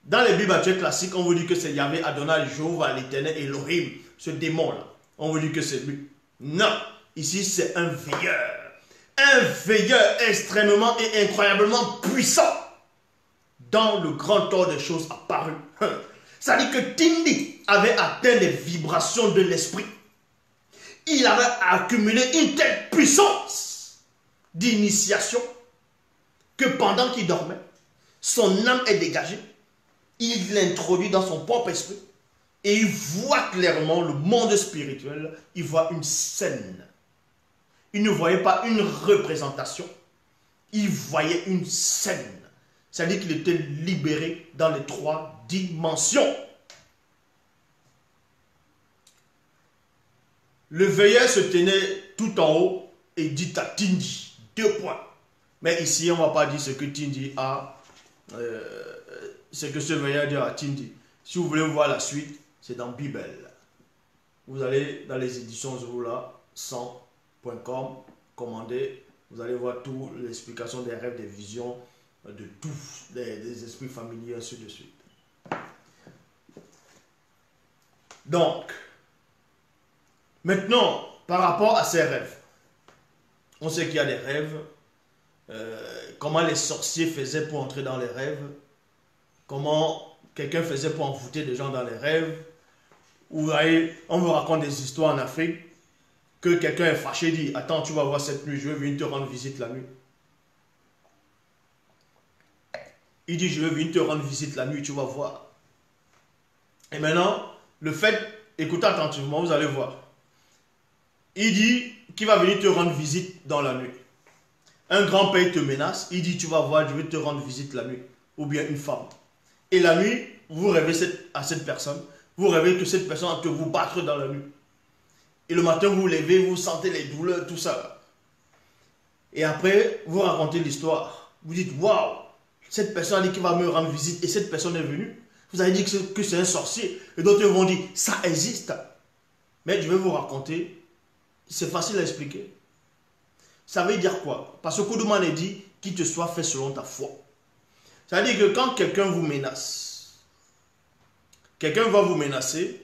Dans les Bibles actuelles classiques, on vous dit que c'est Yahvé, Adonai, Jéhovah, l'Éternel, Elohim, ce démon-là. On vous dit que c'est lui. Non, ici c'est un veilleur. Un veilleur extrêmement et incroyablement puissant dans le grand ordre des choses apparues. Ça dit que Tindi avait atteint les vibrations de l'esprit. Il avait accumulé une telle puissance d'initiation que pendant qu'il dormait, son âme est dégagée. Il l'introduit dans son propre esprit et il voit clairement le monde spirituel. Il voit une scène. Il ne voyait pas une représentation. Il voyait une scène. C'est-à-dire qu'il était libéré dans les 3 dimensions. Le veilleur se tenait tout en haut et dit à Tindi, 2 points. Mais ici, on ne va pas dire ce que Tindi a, ce que ce veilleur dit à Tindi. Si vous voulez voir la suite, c'est dans Bible. Vous allez dans les éditions Zoula 100.com, commandez, vous allez voir toute l'explication des rêves, des visions de tous, des esprits familiers, ainsi de suite. Donc, maintenant, par rapport à ces rêves, on sait qu'il y a des rêves, comment les sorciers faisaient pour entrer dans les rêves, comment quelqu'un faisait pour envoûter des gens dans les rêves, ou on vous raconte des histoires en Afrique, que quelqu'un est fâché et dit, attends, tu vas voir cette nuit, je vais venir te rendre visite la nuit. Il dit, je vais venir te rendre visite la nuit, tu vas voir. Et maintenant, le fait, écoutez attentivement, vous allez voir. Il dit qu'il va venir te rendre visite dans la nuit. Un grand-père te menace, il dit, tu vas voir, je vais te rendre visite la nuit. Ou bien une femme. Et la nuit, vous rêvez à cette personne, vous rêvez que cette personne va te vous battre dans la nuit. Et le matin, vous vous levez, vous sentez les douleurs, tout ça. Et après, vous racontez l'histoire. Vous dites, waouh, cette personne a dit qu'il va me rendre visite et cette personne est venue. Vous avez dit que c'est un sorcier. Et d'autres vont dire, ça existe. Mais je vais vous raconter, c'est facile à expliquer. Ça veut dire quoi? Parce que Koudouman dit qu'il te soit fait selon ta foi. Ça veut dire que quand quelqu'un vous menace, quelqu'un va vous menacer,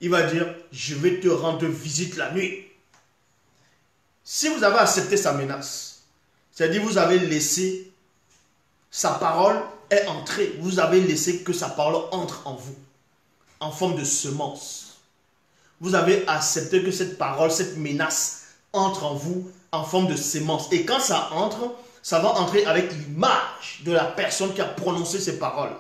il va dire, je vais te rendre visite la nuit. Si vous avez accepté sa menace, c'est-à-dire vous avez laissé sa parole est entrée, vous avez laissé que sa parole entre en vous, en forme de semence. Vous avez accepté que cette parole, cette menace entre en vous en forme de semence. Et quand ça entre, ça va entrer avec l'image de la personne qui a prononcé ces paroles.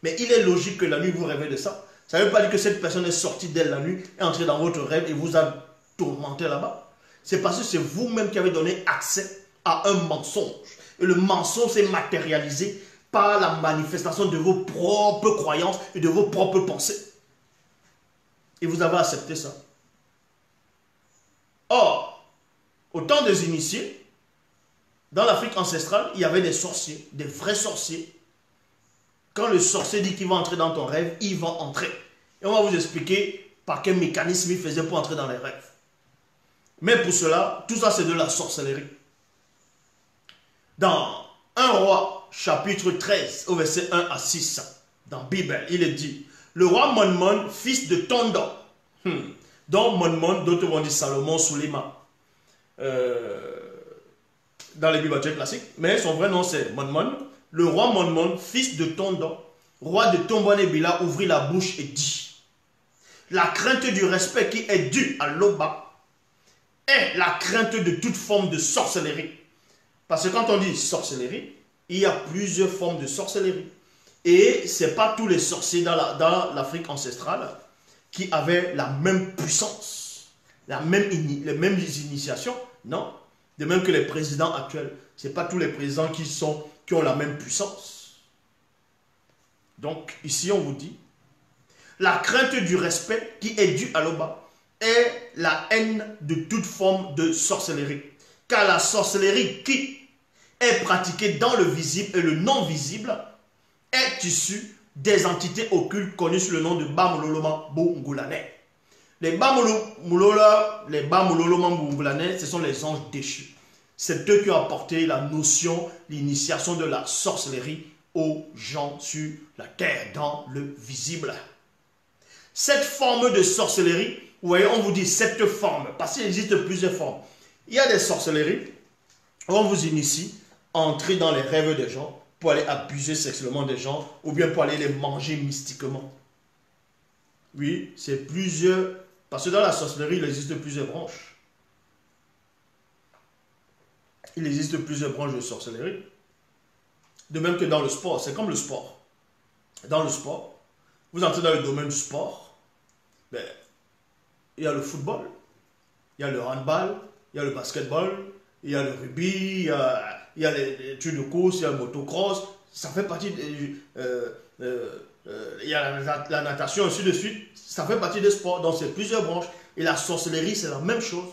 Mais il est logique que la nuit vous rêvez de ça. Ça ne veut pas dire que cette personne est sortie d'elle la nuit, est entrée dans votre rêve et vous a tourmenté là-bas. C'est parce que c'est vous-même qui avez donné accès à un mensonge. Et le mensonge s'est matérialisé par la manifestation de vos propres croyances et de vos propres pensées. Et vous avez accepté ça. Or, au temps des initiés, dans l'Afrique ancestrale, il y avait des sorciers, des vrais sorciers. Quand le sorcier dit qu'il va entrer dans ton rêve, il va entrer. Et on va vous expliquer par quel mécanisme il faisait pour entrer dans les rêves. Mais pour cela, tout ça c'est de la sorcellerie. Dans 1 Roi, chapitre 13, au verset 1 à 6, dans la Bible, il est dit, le roi Monmon, fils de Tondon, dont Monmon, d'autres vont dire Salomon, Soulema, dans les bibliothèques classiques, mais son vrai nom c'est Monmon. Le roi Monmon, fils de Tondon, roi de Tombonebila, ouvrit la bouche et dit, la crainte du respect qui est due à l'Oba est la crainte de toute forme de sorcellerie. Parce que quand on dit sorcellerie, il y a plusieurs formes de sorcellerie. Et ce n'est pas tous les sorciers dans l'Afrique ancestrale qui avaient la même puissance, les mêmes initiations, non. De même que les présidents actuels, ce n'est pas tous les présidents qui ont la même puissance. Donc, ici, on vous dit, la crainte du respect qui est due à l'Oba est la haine de toute forme de sorcellerie. Car la sorcellerie qui est pratiquée dans le visible et le non visible est issue des entités occultes connues sous le nom de Bamololoma Bungulanais. Les Bamololoma Bungulanais, ce sont les anges déchus. C'est eux qui ont apporté la notion, l'initiation de la sorcellerie aux gens sur la terre, dans le visible. Cette forme de sorcellerie, vous voyez, on vous dit cette forme, parce qu'il existe plusieurs formes. Il y a des sorcelleries, on vous initie à entrer dans les rêves des gens pour aller abuser sexuellement des gens ou bien pour aller les manger mystiquement. Oui, c'est plusieurs, parce que dans la sorcellerie, il existe plusieurs branches. Il existe plusieurs branches de sorcellerie. De même que dans le sport, c'est comme le sport. Dans le sport, vous entrez dans le domaine du sport, ben, il y a le football, il y a le handball, il y a le basketball, il y a le rugby, il y a les trucs de course, il y a le motocross, ça fait partie il y a la natation, ainsi de suite, ça fait partie des sports, donc c'est plusieurs branches. Et la sorcellerie, c'est la même chose.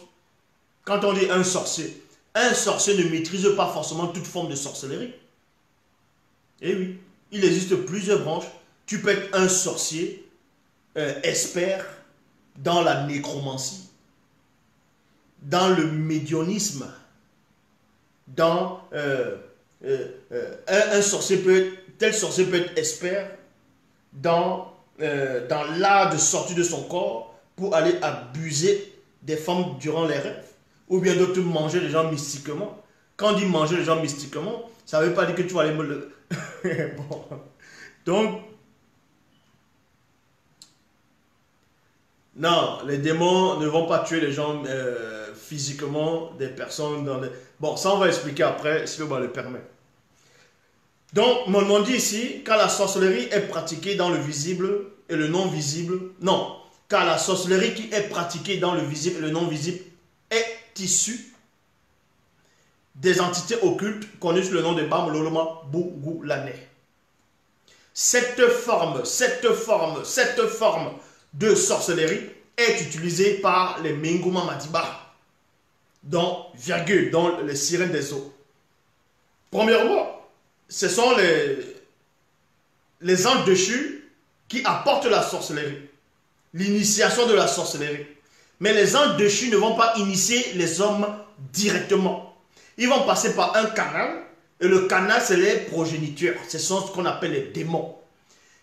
Quand on dit un sorcier ne maîtrise pas forcément toute forme de sorcellerie. Et oui, il existe plusieurs branches. Tu peux être un sorcier expert dans la nécromancie, dans le médiunisme, dans un sorcier tel sorcier peut être expert dans l'art de sortir de son corps pour aller abuser des femmes durant les rêves. Ou bien d'autres manger les gens mystiquement. Quand on dit manger les gens mystiquement, ça ne veut pas dire que tu vas aller me le... Bon. Donc, non, les démons ne vont pas tuer les gens physiquement, des personnes dans les... Bon, ça on va expliquer après, si le le permet. Donc, on dit ici, quand la sorcellerie est pratiquée dans le visible et le non visible, non, car la sorcellerie qui est pratiquée dans le visible et le non visible est issue des entités occultes connues sous le nom de Bamololoma Bugulane. Cette forme de sorcellerie est utilisée par les Menguma Madiba, dans les sirènes des eaux. Premièrement, ce sont les anges déchus qui apportent la sorcellerie, l'initiation de la sorcellerie. Mais les anges déchus ne vont pas initier les hommes directement. Ils vont passer par un canal, et le canal, c'est les progénitures. Ce sont ce qu'on appelle les démons.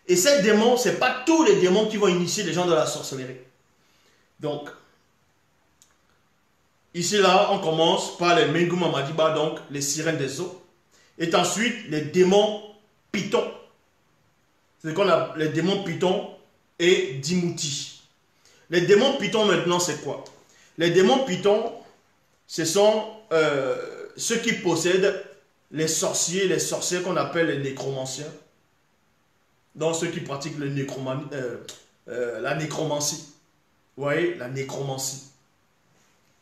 Et ces démons, ce n'est pas tous les démons qui vont initier les gens de la sorcellerie. Donc, ici, là, on commence par les Menguma Madiba, donc les sirènes des eaux. Et ensuite, les démons pitons. C'est ce qu'on appelle les démons pitons et Dimouti. Les démons pitons, maintenant, c'est quoi? Les démons pitons, ce sont ceux qui possèdent les sorciers, les sorciers qu'on appelle les nécromanciens. Donc, ceux qui pratiquent la nécromancie. Vous voyez, la nécromancie.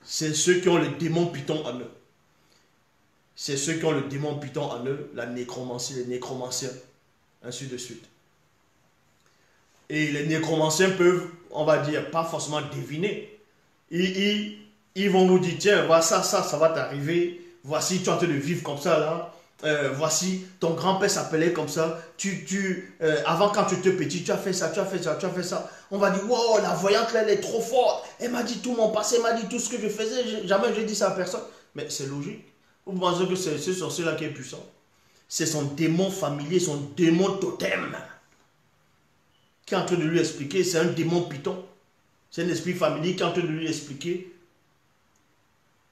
C'est ceux qui ont le démon python en eux. C'est ceux qui ont le démon python en eux, la nécromancie, les nécromanciens, ainsi de suite. Et les nécromanciens peuvent, on va dire, pas forcément deviner. Ils vont vous dire, tiens, voilà ça va t'arriver. Voici, tu es en train de vivre comme ça, là. Voici, ton grand-père s'appelait comme ça. Avant, quand tu étais petit, tu as fait ça, tu as fait ça, tu as fait ça. On va dire, wow, la voyante, là, elle est trop forte. Elle m'a dit tout mon passé, elle m'a dit tout ce que je faisais. Jamais je dit ça à personne. Mais c'est logique. Vous pensez que c'est ce sorcier-là qui est puissant? C'est son démon familier, son démon totem qui est en train de lui expliquer. C'est un démon python. C'est un esprit familier qui est en train de lui expliquer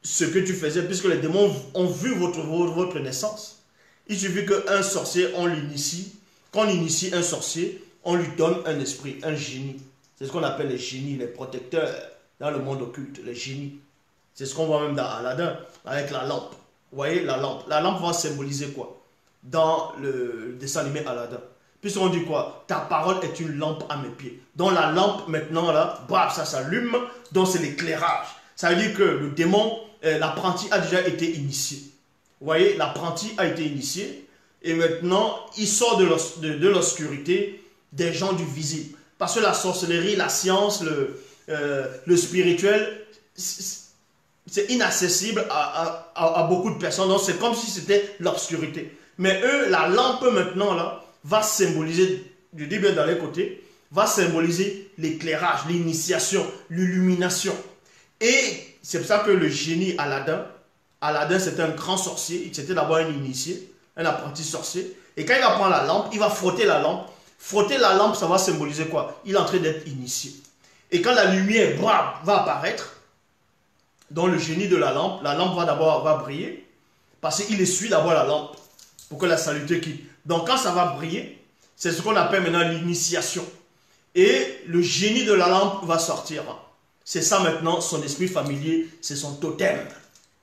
ce que tu faisais, puisque les démons ont vu votre naissance. Il suffit qu'un sorcier, on l'initie. Quand on initie un sorcier, on lui donne un esprit, un génie. C'est ce qu'on appelle les génies, les protecteurs dans le monde occulte, les génies. C'est ce qu'on voit même dans Aladdin, avec la lampe. Vous voyez, la lampe. La lampe va symboliser quoi? Dans le dessin animé Aladdin. Puisqu'on dit quoi? Ta parole est une lampe à mes pieds. Donc la lampe, maintenant, là, baf, ça s'allume. Donc c'est l'éclairage. Ça veut dire que le démon, l'apprenti a déjà été initié. Vous voyez, l'apprenti a été initié. Et maintenant, il sort de l'obscurité des gens du visible. Parce que la sorcellerie, la science, le spirituel, c'est inaccessible à beaucoup de personnes. Donc c'est comme si c'était l'obscurité. Mais eux, la lampe maintenant, là, va symboliser, je dis bien dans les côtés, va symboliser l'éclairage, l'initiation, l'illumination. Et c'est pour ça que le génie Aladdin c'était un grand sorcier, c'était d'abord un initié, un apprenti sorcier. Et quand il va prendre la lampe, il va frotter la lampe. Frotter la lampe, ça va symboliser quoi? Il est en train d'être initié. Et quand la lumière va apparaître, dans le génie de la lampe va briller, parce qu'il essuie d'abord la lampe, pour que la saleté quitte. Donc quand ça va briller, c'est ce qu'on appelle maintenant l'initiation. Et le génie de la lampe va sortir. C'est ça maintenant, son esprit familier, c'est son totem.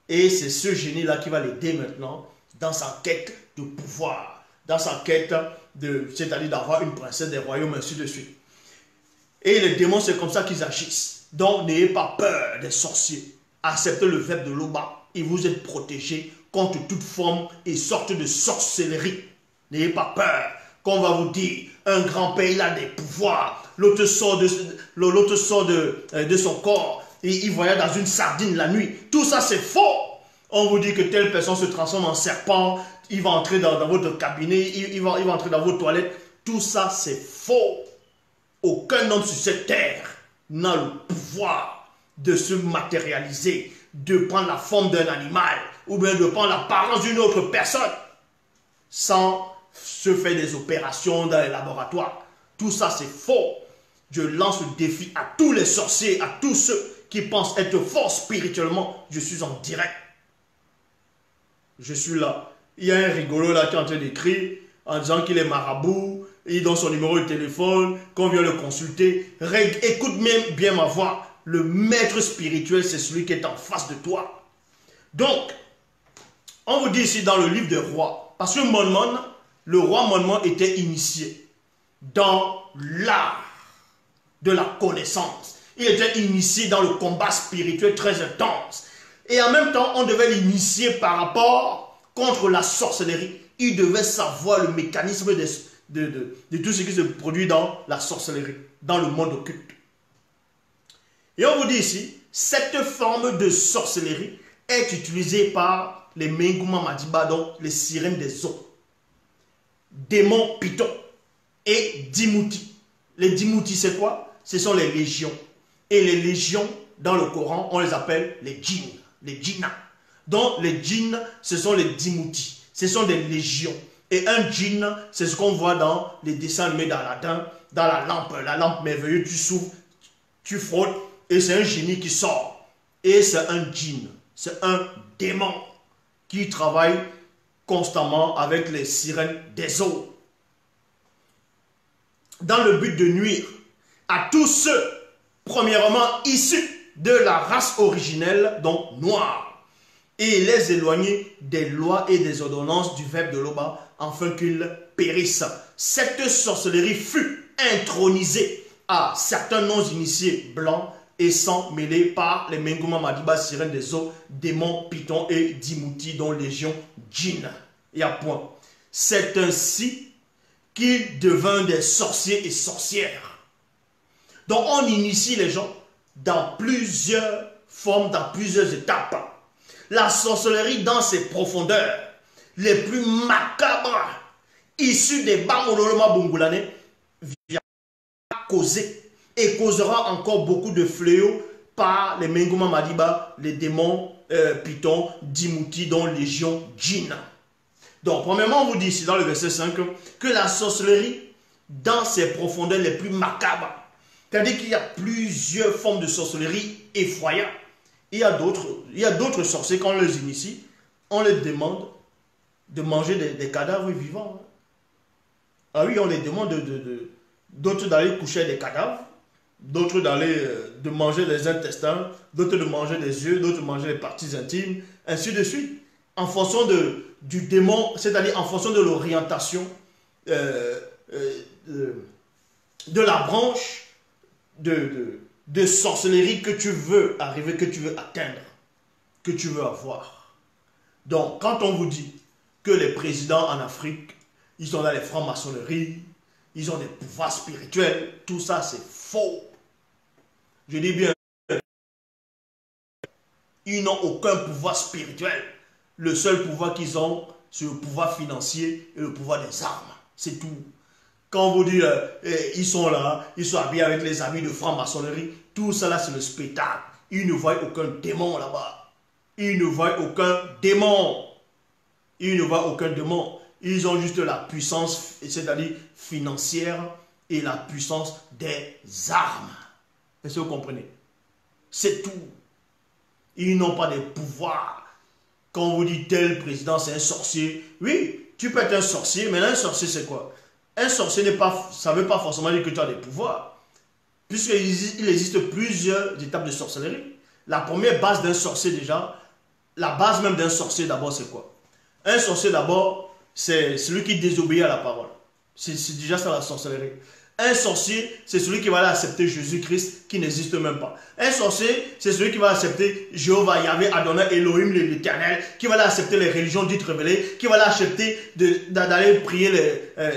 Et c'est ce génie-là qui va l'aider maintenant dans sa quête de pouvoir, dans sa quête c'est-à-dire d'avoir une princesse des royaumes, ainsi de suite. Et les démons, c'est comme ça qu'ils agissent. Donc n'ayez pas peur des sorciers. Acceptez le verbe de l'Oba et vous êtes protégés contre toute forme et sorte de sorcellerie. N'ayez pas peur. Quand on va vous dire, un grand-père, il a des pouvoirs. L'autre sort de son corps et il voyage dans une sardine la nuit. Tout ça, c'est faux. On vous dit que telle personne se transforme en serpent. Il va entrer dans votre cabinet. Il va entrer dans vos toilettes. Tout ça, c'est faux. Aucun homme sur cette terre n'a le pouvoir de se matérialiser, de prendre la forme d'un animal ou bien de prendre l'apparence d'une autre personne. sans se faire des opérations dans les laboratoires. Tout ça, c'est faux. Je lance le défi à tous les sorciers, à tous ceux qui pensent être forts spirituellement. Je suis en direct. Je suis là. Il y a un rigolo là qui est en train d'écrire en disant qu'il est marabout, il donne son numéro de téléphone, qu'on vient le consulter. Écoute bien ma voix. Le maître spirituel, c'est celui qui est en face de toi. Donc, on vous dit ici dans le livre des rois, parce que le roi Monmon était initié dans l'art de la connaissance. Il était initié dans le combat spirituel très intense. Et en même temps, on devait l'initier par rapport contre la sorcellerie. Il devait savoir le mécanisme de tout ce qui se produit dans la sorcellerie, dans le monde occulte. Et on vous dit ici, cette forme de sorcellerie est utilisée par les Menguma Madiba, donc les sirènes des eaux, démons pitons et Dimouti. Les Dimouti, c'est quoi? Ce sont les légions. Et les légions, dans le Coran, on les appelle les djinns, les djinnas. Donc les djinns, ce sont les Dimouti. Ce sont des légions. Et un djinn, c'est ce qu'on voit dans les dessins animés d'Aladin, dans la lampe merveilleuse, tu souffles, tu frottes, et c'est un génie qui sort. Et c'est un djinn, c'est un démon qui travaille constamment avec les sirènes des eaux. Dans le but de nuire à tous ceux, premièrement, issus de la race originelle, donc noire, et les éloigner des lois et des ordonnances du verbe de l'Oba, afin qu'ils périssent. Cette sorcellerie fut intronisée à certains non-initiés blancs et sans mêlés par les Menguma Madiba, sirènes des eaux, démons, pitons et Dimouti, dont légion djinn. Et à point. C'est ainsi qu'ils deviennent des sorciers et sorcières. Donc on initie les gens dans plusieurs formes, dans plusieurs étapes. La sorcellerie dans ses profondeurs les plus macabres, issues des Bamololoma Bungulane, vient causer et causera encore beaucoup de fléaux par les Menguma Madiba, les démons pitons, Dimouti, dont légion djinn. Donc, premièrement, on vous dit ici dans le verset 5 que la sorcellerie, dans ses profondeurs les plus macabres, c'est-à-dire qu'il y a plusieurs formes de sorcellerie effroyables. Il y a d'autres sorciers, quand on les initie, on les demande de manger des cadavres vivants. Ah oui, on les demande d'autres d'aller coucher des cadavres, d'autres de manger des intestins, d'autres de manger des yeux, d'autres de manger les parties intimes, ainsi de suite. En fonction du démon, c'est-à-dire en fonction de l'orientation de la branche de sorcellerie que tu veux arriver, que tu veux atteindre, que tu veux avoir. Donc, quand on vous dit que les présidents en Afrique, ils ont là les francs-maçonneries, ils ont des pouvoirs spirituels, tout ça c'est faux. Je dis bien, ils n'ont aucun pouvoir spirituel. Le seul pouvoir qu'ils ont, c'est le pouvoir financier et le pouvoir des armes. C'est tout. Quand on vous dit, ils sont là, ils sont habillés avec les amis de franc-maçonnerie, tout ça là c'est le spectacle. Ils ne voient aucun démon là-bas. Ils ne voient aucun démon. Ils ne voient aucun démon. Ils ont juste la puissance, c'est-à-dire financière, et la puissance des armes. Est-ce que vous comprenez? C'est tout. Ils n'ont pas de pouvoir. Quand on vous dit tel président c'est un sorcier, oui, tu peux être un sorcier, mais là, un sorcier c'est quoi? Un sorcier ça ne veut pas forcément dire que tu as des pouvoirs. Puisqu'il existe plusieurs étapes de sorcellerie. La première base d'un sorcier déjà, la base même d'un sorcier d'abord c'est quoi? Un sorcier d'abord, c'est celui qui désobéit à la parole. C'est déjà ça la sorcellerie. Un sorcier, c'est celui qui va aller accepter Jésus-Christ qui n'existe même pas. Un sorcier, c'est celui qui va accepter Jéhovah, Yahvé, Adonai, Elohim, l'Éternel, qui va aller accepter les religions dites révélées, qui va aller accepter d'aller prier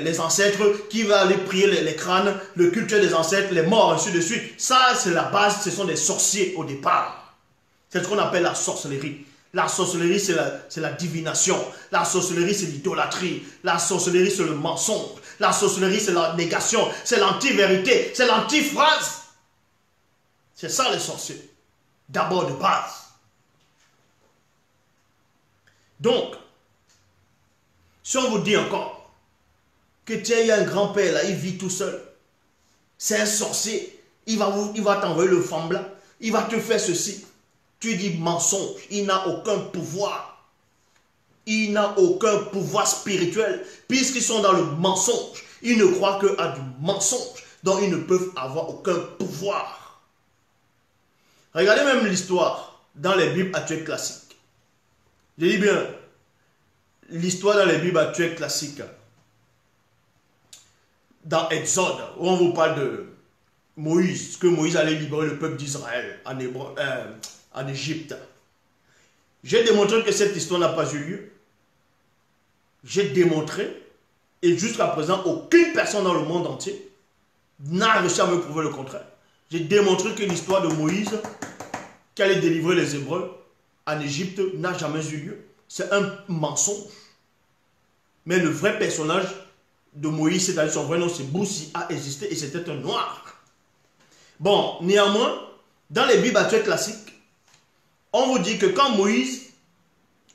les ancêtres, qui va aller prier les crânes, le culte des ancêtres, les morts, ainsi de suite. Ça, c'est la base, ce sont des sorciers au départ. C'est ce qu'on appelle la sorcellerie. La sorcellerie, c'est la divination. La sorcellerie, c'est l'idolâtrie. La sorcellerie, c'est le mensonge. La sorcellerie, c'est la négation. C'est l'anti-vérité. C'est l'anti-phrase. C'est ça les sorciers. D'abord de base. Donc, Si on vous dit encore que tiens, il y a un grand-père là, il vit tout seul. C'est un sorcier. Il va t'envoyer le femme blanc. Il va te faire ceci. Tu dis mensonge. Il n'a aucun pouvoir. Il n'a aucun pouvoir spirituel. Puisqu'ils sont dans le mensonge. Ils ne croient qu'à du mensonge. Donc ils ne peuvent avoir aucun pouvoir. Regardez même l'histoire dans les Bibles actuelles classiques. Je dis bien, l'histoire dans les Bibles actuelles classiques. Dans Exode, où on vous parle de Moïse, que Moïse allait libérer le peuple d'Israël en Égypte. J'ai démontré que cette histoire n'a pas eu lieu. J'ai démontré, et jusqu'à présent, aucune personne dans le monde entier n'a réussi à me prouver le contraire. J'ai démontré que l'histoire de Moïse, qui allait délivrer les Hébreux en Égypte, n'a jamais eu lieu. C'est un mensonge. Mais le vrai personnage de Moïse, c'est-à-dire son vrai nom, c'est Boussi, a existé et c'était un noir. Bon, néanmoins, dans les Bibles actuelles classiques, on vous dit que quand Moïse,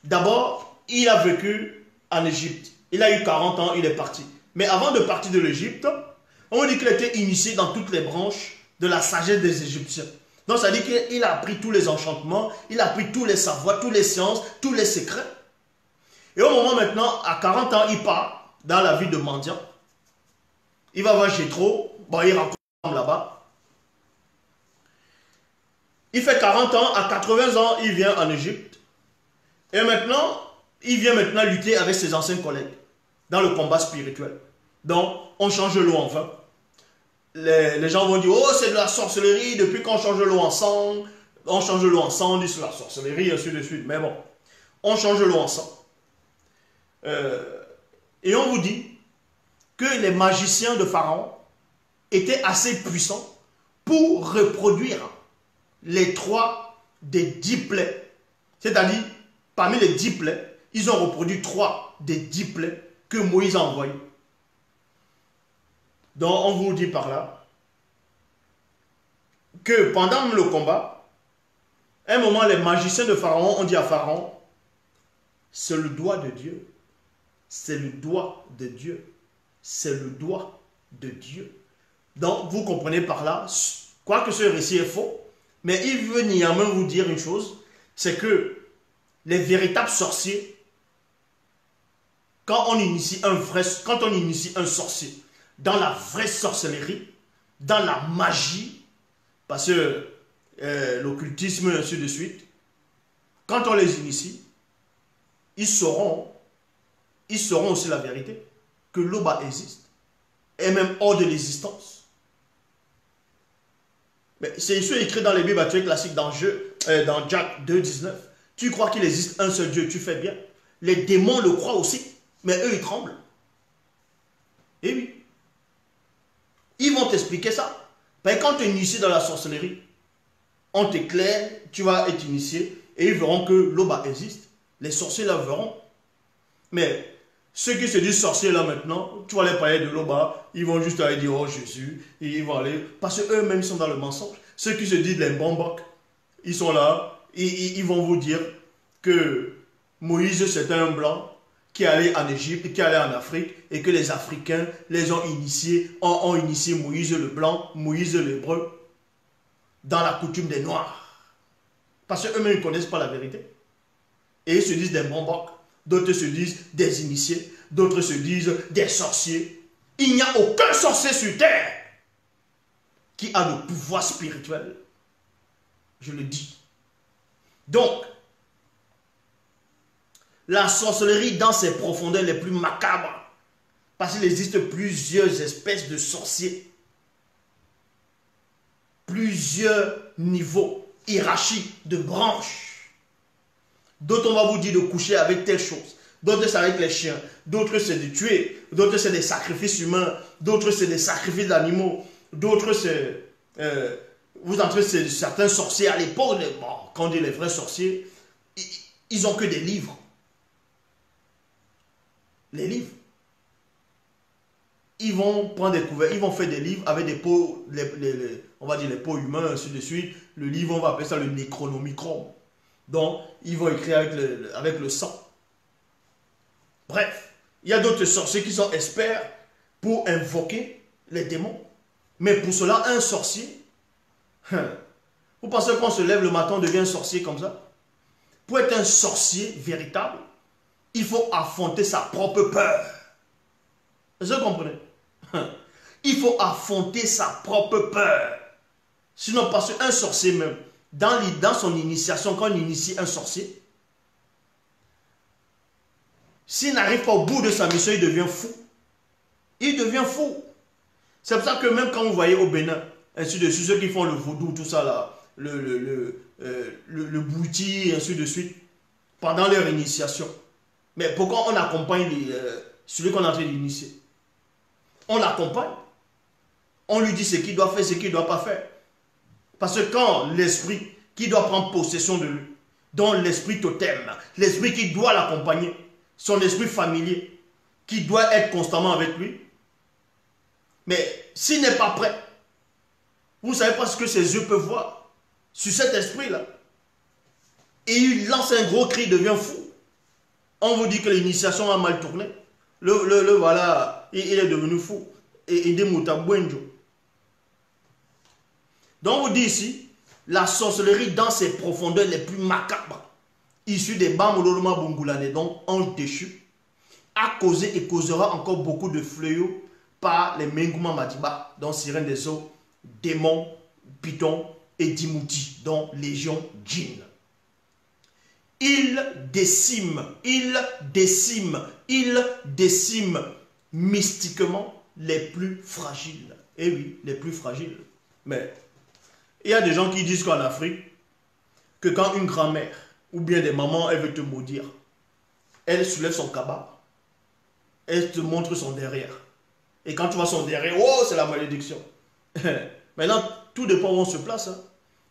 d'abord, il a vécu en Égypte. Il a eu 40 ans, il est parti. Mais avant de partir de l'Égypte, on vous dit qu'il était initié dans toutes les branches de la sagesse des Égyptiens. Donc, ça veut dire qu'il a appris tous les enchantements, il a appris tous les savoirs, toutes les sciences, tous les secrets. Et au moment maintenant, à 40 ans, il part dans la ville de mendiant. Il va voir Jéthro, bon, il rencontre là-bas. Il fait 40 ans, à 80 ans, il vient en Égypte. Et maintenant, il vient maintenant lutter avec ses anciens collègues dans le combat spirituel. Donc, on change l'eau en vin. Les gens vont dire, oh, c'est de la sorcellerie, depuis qu'on change l'eau en sang, on change l'eau en sang, on dit c'est la sorcellerie, ainsi de suite. Mais bon, on change l'eau en sang. Et on vous dit que les magiciens de Pharaon étaient assez puissants pour reproduire les 3 des 10 plaies. C'est-à-dire, parmi les 10 plaies, ils ont reproduit 3 des 10 plaies que Moïse a envoyées. Donc, on vous dit par là que pendant le combat, à un moment, les magiciens de Pharaon ont dit à Pharaon, c'est le doigt de Dieu. C'est le doigt de Dieu. C'est le doigt de Dieu. Donc, vous comprenez par là, quoique ce récit est faux, mais il veut néanmoins vous dire une chose, c'est que les véritables sorciers, quand on initie un sorcier dans la vraie sorcellerie, dans la magie, parce que l'occultisme, ainsi de suite, quand on les initie, ils sauront aussi la vérité, que l'Oba existe, et même hors de l'existence. Mais c'est écrit dans les Bibles actuelles classiques, dans Jacques 2,19. Tu crois qu'il existe un seul Dieu, tu fais bien. Les démons le croient aussi, mais eux, ils tremblent. Et oui. Ils vont t'expliquer ça. Parce que quand tu es initié dans la sorcellerie, on t'éclaire, tu vas être initié, et ils verront que l'Oba existe. Les sorciers là verront. Mais ceux qui se disent sorciers là maintenant, tu vas les parler de l'Oba, ils vont juste aller dire oh Jésus, et ils vont aller, parce qu'eux-mêmes sont dans le mensonge. Ceux qui se disent les bambocs, ils sont là, ils vont vous dire que Moïse c'était un blanc qui allait en Égypte, qui allait en Afrique, et que les Africains les ont initiés, ont initié Moïse le blanc, Moïse l'hébreu, dans la coutume des Noirs. Parce qu'eux-mêmes ne connaissent pas la vérité. Et ils se disent des bambocs. D'autres se disent des initiés, d'autres se disent des sorciers. Il n'y a aucun sorcier sur terre qui a le pouvoir spirituel. Je le dis. Donc, la sorcellerie dans ses profondeurs les plus macabres, parce qu'il existe plusieurs espèces de sorciers, plusieurs niveaux, hiérarchies de branches. D'autres, on va vous dire de coucher avec telle chose. D'autres, c'est avec les chiens. D'autres, c'est de tuer. D'autres, c'est des sacrifices humains. D'autres, c'est des sacrifices d'animaux. D'autres, c'est... vous entrez certains sorciers à l'époque. Bon, quand on dit les vrais sorciers, ils n'ont que des livres. Les livres. Ils vont prendre des couverts. Ils vont faire des livres avec des peaux, on va dire les peaux humains, ainsi de suite. Le livre, on va appeler ça le Necronomicon. Donc, ils vont écrire avec le sang. Bref, Il y a d'autres sorciers qui sont experts pour invoquer les démons. Mais pour cela, un sorcier, vous pensez qu'on se lève le matin, on devient un sorcier comme ça? Pour être un sorcier véritable, il faut affronter sa propre peur. Est-ce que vous comprenez? Il faut affronter sa propre peur. Sinon, parce qu'un sorcier même, dans son initiation, quand on initie un sorcier, s'il n'arrive pas au bout de sa mission, il devient fou. Il devient fou. C'est pour ça que même quand vous voyez au Bénin, ainsi de suite, ceux qui font le vaudou, tout ça là, le bouti, ainsi de suite, pendant leur initiation. Mais pourquoi on accompagne celui qu'on est en train d'initier? On l'accompagne. On lui dit ce qu'il doit faire, ce qu'il ne doit pas faire. Parce que quand l'esprit qui doit prendre possession de lui, dont l'esprit totem, l'esprit qui doit l'accompagner, son esprit familier, qui doit être constamment avec lui, mais s'il n'est pas prêt, vous ne savez pas ce que ses yeux peuvent voir sur cet esprit-là. Et il lance un gros cri, il devient fou. On vous dit que l'initiation a mal tourné. Voilà, il est devenu fou. Et il dit Moutabouenjo. Donc on vous dit ici, la sorcellerie dans ses profondeurs les plus macabres, issue des Bamoloroma Bungulane, donc ange déchu, a causé et causera encore beaucoup de fléaux par les Menguma Madiba, dont Sirène des eaux, démons, pitons et Dimouti, dont Légion Djinn. Il décime mystiquement les plus fragiles. Eh oui, les plus fragiles. Mais il y a des gens qui disent qu'en Afrique, que quand une grand-mère ou bien des mamans, elle veut te maudire, elle soulève son cabas, elle te montre son derrière. Et quand tu vois son derrière, oh, c'est la malédiction. Maintenant, tout dépend où on se place. Hein.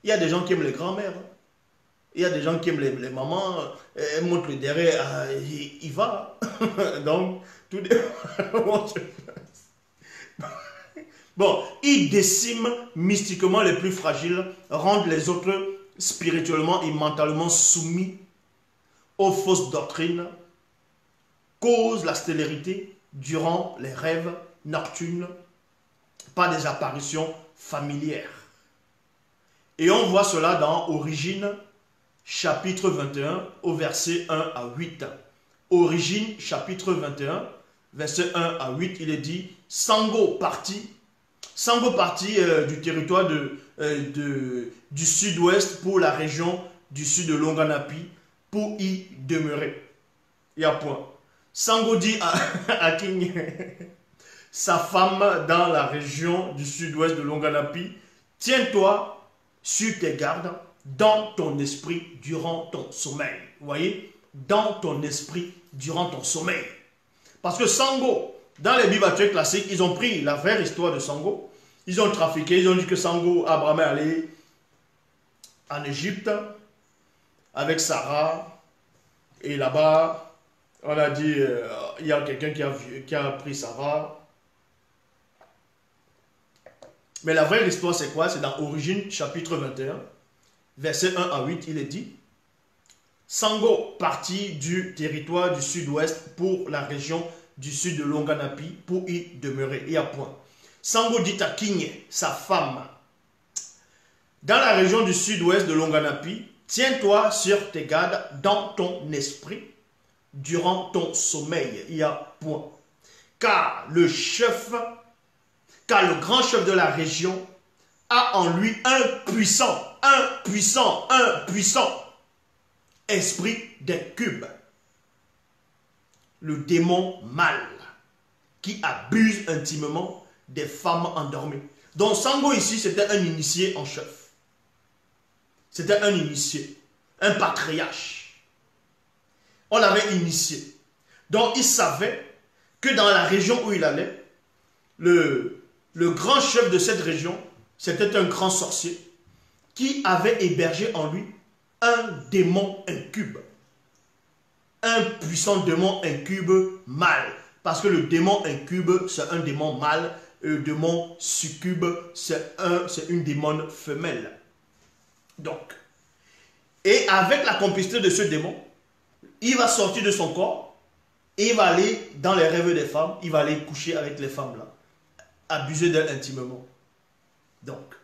Il y a des gens qui aiment les grand-mères. Hein. Il y a des gens qui aiment les mamans. Elles montrent le derrière, il va. Donc, tout dépend où on se place. Bon, il décime mystiquement les plus fragiles, rendent les autres spirituellement et mentalement soumis aux fausses doctrines, cause la stérilité durant les rêves nocturnes par des apparitions familières. Et on voit cela dans Origine, chapitre 21, au verset 1 à 8. Origine, chapitre 21, verset 1 à 8, il est dit, Sango partit du territoire du sud-ouest pour la région du sud de Longanapi pour y demeurer. Il y a point. Sango dit à King, sa femme dans la région du sud-ouest de Longanapi, tiens-toi sur tes gardes dans ton esprit durant ton sommeil. Vous voyez, dans ton esprit durant ton sommeil. Parce que Sango, dans les Bibles classiques, ils ont pris la vraie histoire de Sango, ils ont trafiqué, ils ont dit que Sango, Abraham est allé en Égypte avec Sarah, et là-bas, on a dit, il y a quelqu'un qui a pris Sarah. Mais la vraie histoire, c'est quoi? C'est dans Origine, chapitre 21, verset 1 à 8, il est dit, Sango partit du territoire du sud-ouest pour la région du sud de Longanapi pour y demeurer. Il y a point. Sango dit à King, sa femme, dans la région du sud-ouest de Longanapi, tiens-toi sur tes gardes dans ton esprit durant ton sommeil. Il y a point. Car le grand chef de la région a en lui un puissant esprit d'incube. Le démon mâle qui abuse intimement des femmes endormies. Donc Sango ici, c'était un initié en chef. C'était un initié, un patriarche. On l'avait initié. Donc il savait que dans la région où il allait, le grand chef de cette région, c'était un grand sorcier qui avait hébergé en lui un démon incube. Un puissant démon incube mâle. Parce que le démon incube, c'est un démon mâle. Le démon succube, c'est une démon femelle. Donc, et avec la complicité de ce démon, il va sortir de son corps Et il va aller dans les rêves des femmes, il va aller coucher avec les femmes là, abuser d'elles intimement. Donc,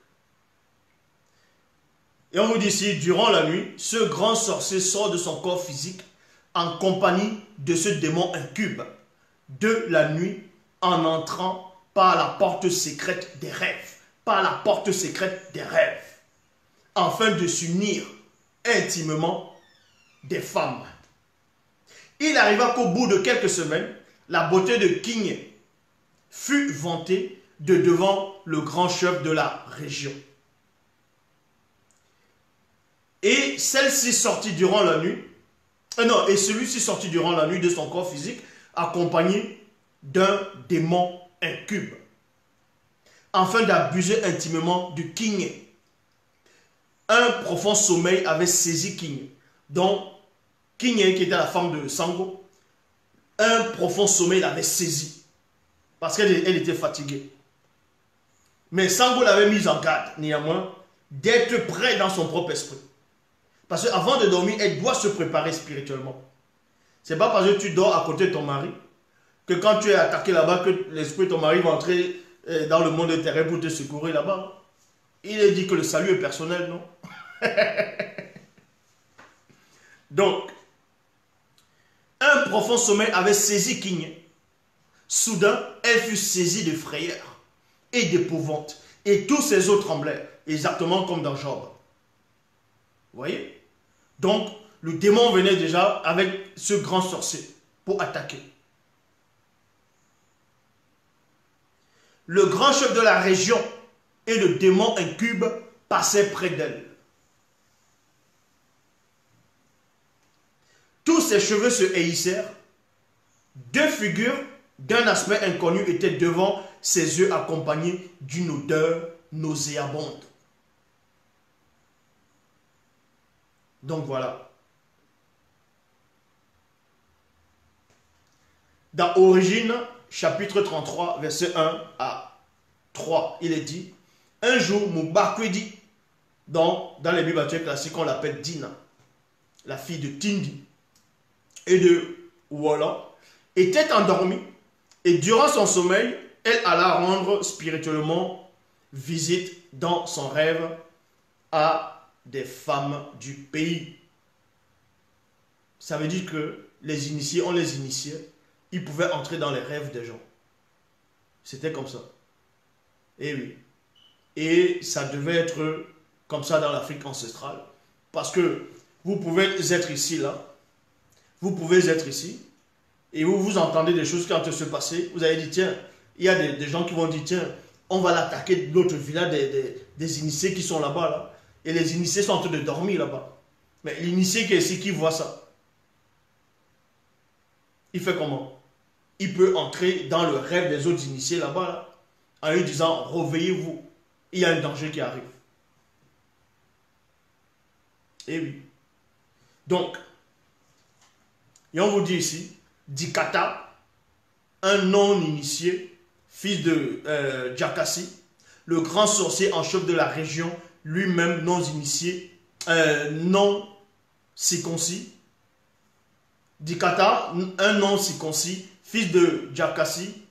et on vous dit ici, durant la nuit, ce grand sorcier sort de son corps physique en compagnie de ce démon incube de la nuit en entrant par la porte secrète des rêves, par la porte secrète des rêves, afin de s'unir intimement des femmes. Il arriva qu'au bout de quelques semaines, la beauté de King fut vantée de devant le grand chef de la région. Et celle-ci sortit durant la nuit, et celui-ci sortit durant la nuit de son corps physique, accompagné d'un démon incube, afin d'abuser intimement du King. Un profond sommeil avait saisi King, dont King, qui était la femme de Sango, un profond sommeil l'avait saisi, parce qu'elle était fatiguée. Mais Sango l'avait mise en garde, néanmoins, d'être prêt dans son propre esprit. Parce qu'avant de dormir, elle doit se préparer spirituellement. Ce n'est pas parce que tu dors à côté de ton mari que quand tu es attaqué là-bas, que l'esprit de ton mari va entrer dans le monde des terrains pour te secourir là-bas. Il est dit que le salut est personnel, non? Donc, un profond sommeil avait saisi King. Soudain, elle fut saisie de frayeur et d'épouvante. Et tous ses os tremblèrent, exactement comme dans Job. Vous voyez? Donc, le démon venait déjà avec ce grand sorcier pour attaquer. Le grand chef de la région et le démon incube passaient près d'elle. Tous ses cheveux se hérissèrent. Deux figures d'un aspect inconnu étaient devant ses yeux, accompagnées d'une odeur nauséabonde. Donc voilà. Dans Origine, chapitre 33, verset 1 à 3, il est dit, un jour, Mubakwedi, dans les Bibles classiques, on l'appelle Dina, la fille de Tindi et de Walla, était endormie et durant son sommeil, elle alla rendre spirituellement visite dans son rêve à des femmes du pays. Ça veut dire que les initiés, on les initiait, ils pouvaient entrer dans les rêves des gens. C'était comme ça. Et oui. Et ça devait être comme ça dans l'Afrique ancestrale. Parce que vous pouvez être ici, là. Vous pouvez être ici. Et vous entendez des choses qui ont se passer. Vous avez dit, tiens, il y a des gens qui vont dire, tiens, on va l'attaquer de l'autre village des initiés qui sont là-bas, là. Et les initiés sont en train de dormir là-bas. Mais l'initié qui est ici, qui voit ça, il fait comment? Il peut entrer dans le rêve des autres initiés là-bas, là, en lui disant, réveillez-vous, il y a un danger qui arrive. Et oui. Donc, et on vous dit ici, Dikata, un non-initié, fils de Jakassi, le grand sorcier en chef de la région, lui-même non-initié, non-circoncis. Dikata, un non-circoncis, fils de Jakassi,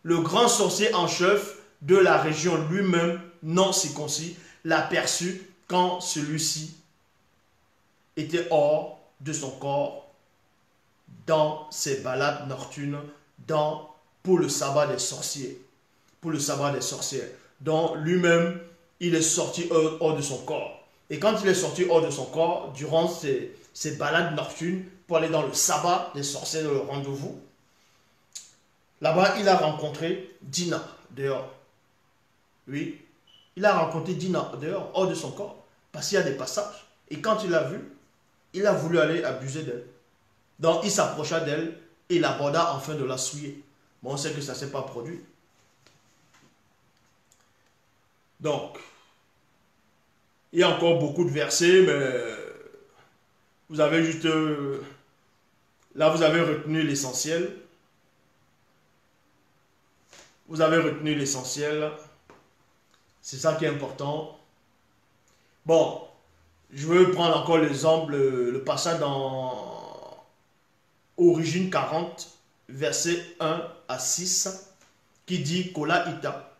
le grand sorcier en chef de la région, lui-même non-circoncis, l'aperçut quand celui-ci était hors de son corps dans ses balades nocturnes pour le sabbat des sorciers. Pour le sabbat des sorcières. Donc lui-même, il est sorti hors de son corps. Et quand il est sorti hors de son corps, durant ses balades nocturnes, pour aller dans le sabbat des sorciers, le rendez-vous, là-bas, il a rencontré Dina, dehors. Oui, il a rencontré Dina, dehors, hors de son corps, parce qu'il y a des passages. Et quand il l'a vu, il a voulu aller abuser d'elle. Donc, il s'approcha d'elle et l'aborda afin de la souiller. Bon, on sait que ça ne s'est pas produit. Donc, il y a encore beaucoup de versets, mais vous avez juste... là, vous avez retenu l'essentiel. Vous avez retenu l'essentiel. C'est ça qui est important. Bon, je veux prendre encore l'exemple, le passage dans Origine 40, verset 1 à 6, qui dit Kola Ita.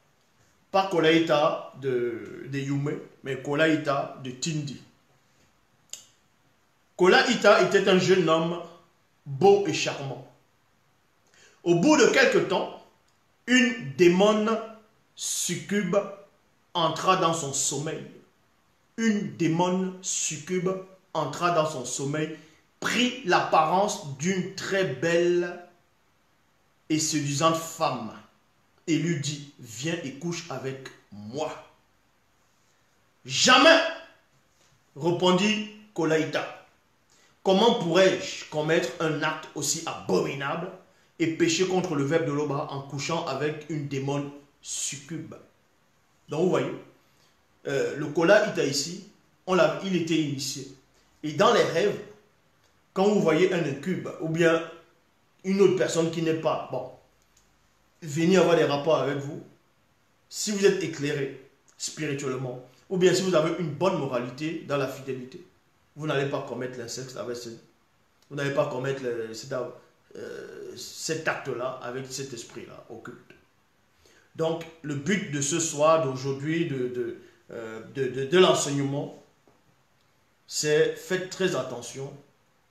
Pas Kola Ita de Yume, mais Kola Ita de Tindi. Kola Ita était un jeune homme beau et charmant. Au bout de quelque temps, une démone succube entra dans son sommeil. Une démone succube entra dans son sommeil, prit l'apparence d'une très belle et séduisante femme et lui dit, viens et couche avec moi. Jamais, répondit Kolaïta. Comment pourrais-je commettre un acte aussi abominable et pécher contre le verbe de l'Oba en couchant avec une démone succube? Donc vous voyez, le Kolaïta ici, il était initié. Et dans les rêves, quand vous voyez un incube ou bien une autre personne qui n'est pas, bon, venir avoir des rapports avec vous, si vous êtes éclairé spirituellement, ou bien si vous avez une bonne moralité dans la fidélité, vous n'allez pas commettre l'inceste avec ce, vous n'allez pas commettre cet acte-là avec cet esprit-là occulte. Donc, le but de ce soir, d'aujourd'hui, de l'enseignement, c'est faites très attention,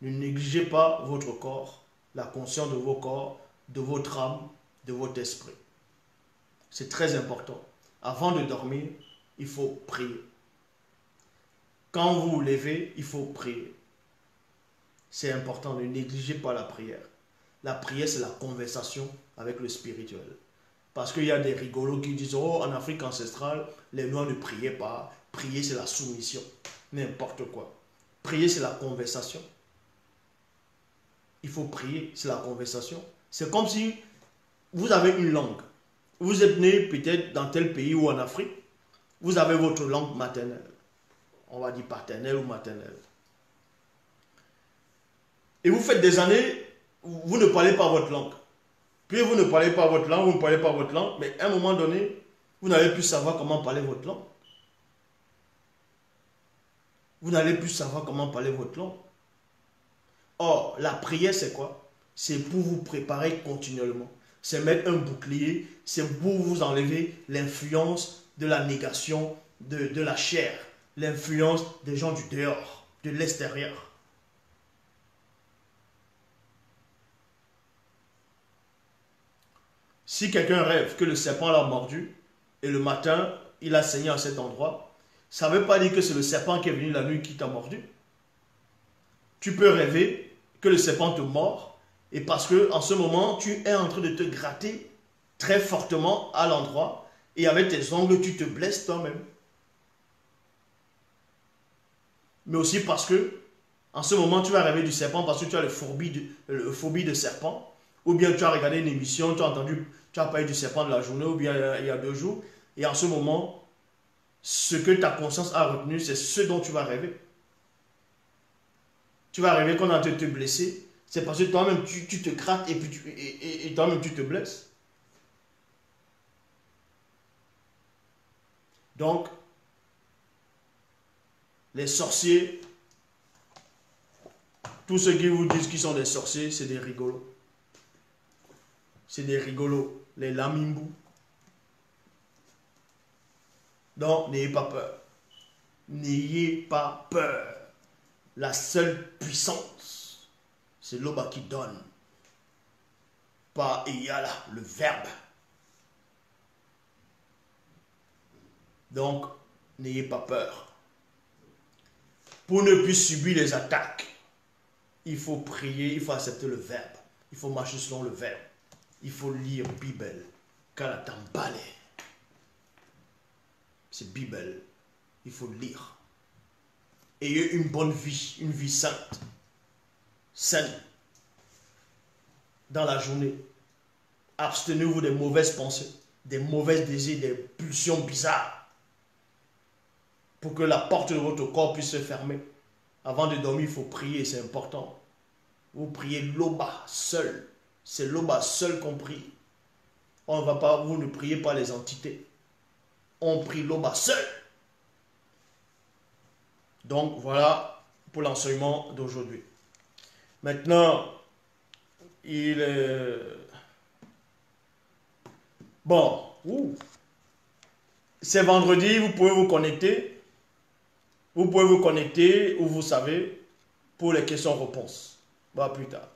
ne négligez pas votre corps, la conscience de vos corps, de votre âme, de votre esprit. C'est très important. Avant de dormir, il faut prier. Quand vous vous levez, il faut prier. C'est important, ne négligez pas la prière. La prière, c'est la conversation avec le spirituel. Parce qu'il y a des rigolos qui disent, oh, en Afrique ancestrale, les Noirs ne priaient pas. Prier, c'est la soumission. N'importe quoi. Prier, c'est la conversation. Il faut prier, c'est la conversation. C'est comme si vous avez une langue. Vous êtes né peut-être dans tel pays ou en Afrique. Vous avez votre langue maternelle. On va dire paternelle ou maternelle. Et vous faites des années, vous ne parlez pas votre langue. Puis vous ne parlez pas votre langue, vous ne parlez pas votre langue, mais à un moment donné, vous n'allez plus savoir comment parler votre langue. Vous n'allez plus savoir comment parler votre langue. Or, la prière, c'est quoi? C'est pour vous préparer continuellement. C'est mettre un bouclier, c'est pour vous enlever l'influence de la négation de la chair, l'influence des gens du dehors, de l'extérieur. Si quelqu'un rêve que le serpent l'a mordu et le matin, il a saigné à cet endroit, ça ne veut pas dire que c'est le serpent qui est venu la nuit qui t'a mordu. Tu peux rêver que le serpent te mord et parce que en ce moment, tu es en train de te gratter très fortement à l'endroit et avec tes ongles, tu te blesses toi-même. Mais aussi parce que en ce moment, tu vas rêver du serpent parce que tu as le phobie de serpent. Ou bien tu as regardé une émission, tu as entendu, tu as parlé du serpent de la journée, ou bien il y a 2 jours. Et en ce moment, ce que ta conscience a retenu, c'est ce dont tu vas rêver. Tu vas rêver qu'on a te blesser. C'est parce que toi-même, tu te grattes et, puis et toi-même, tu te blesses. Donc, les sorciers, tous ceux qui vous disent qu'ils sont des sorciers, c'est des rigolos. C'est des rigolos, les lamimbou. Donc, n'ayez pas peur. N'ayez pas peur. La seule puissance, c'est l'Oba qui donne. Pas Iyala, le verbe. Donc, n'ayez pas peur. Pour ne plus subir les attaques, il faut prier, il faut accepter le verbe. Il faut marcher selon le verbe. Il faut lire Bible. Kalatambale. C'est Bible. Il faut lire. Ayez une bonne vie, une vie sainte. Saine. Dans la journée. Abstenez-vous des mauvaises pensées, des mauvais désirs, des pulsions bizarres. Pour que la porte de votre corps puisse se fermer. Avant de dormir, il faut prier, c'est important. Vous priez l'Oba seul. C'est l'Oba seul qu'on prie. On va pas, vous ne priez pas les entités. On prie l'Oba seul. Donc voilà pour l'enseignement d'aujourd'hui. Maintenant, Il est... Bon, c'est vendredi, vous pouvez vous connecter. Vous pouvez vous connecter où vous savez pour les questions-réponses. Bon, à plus tard.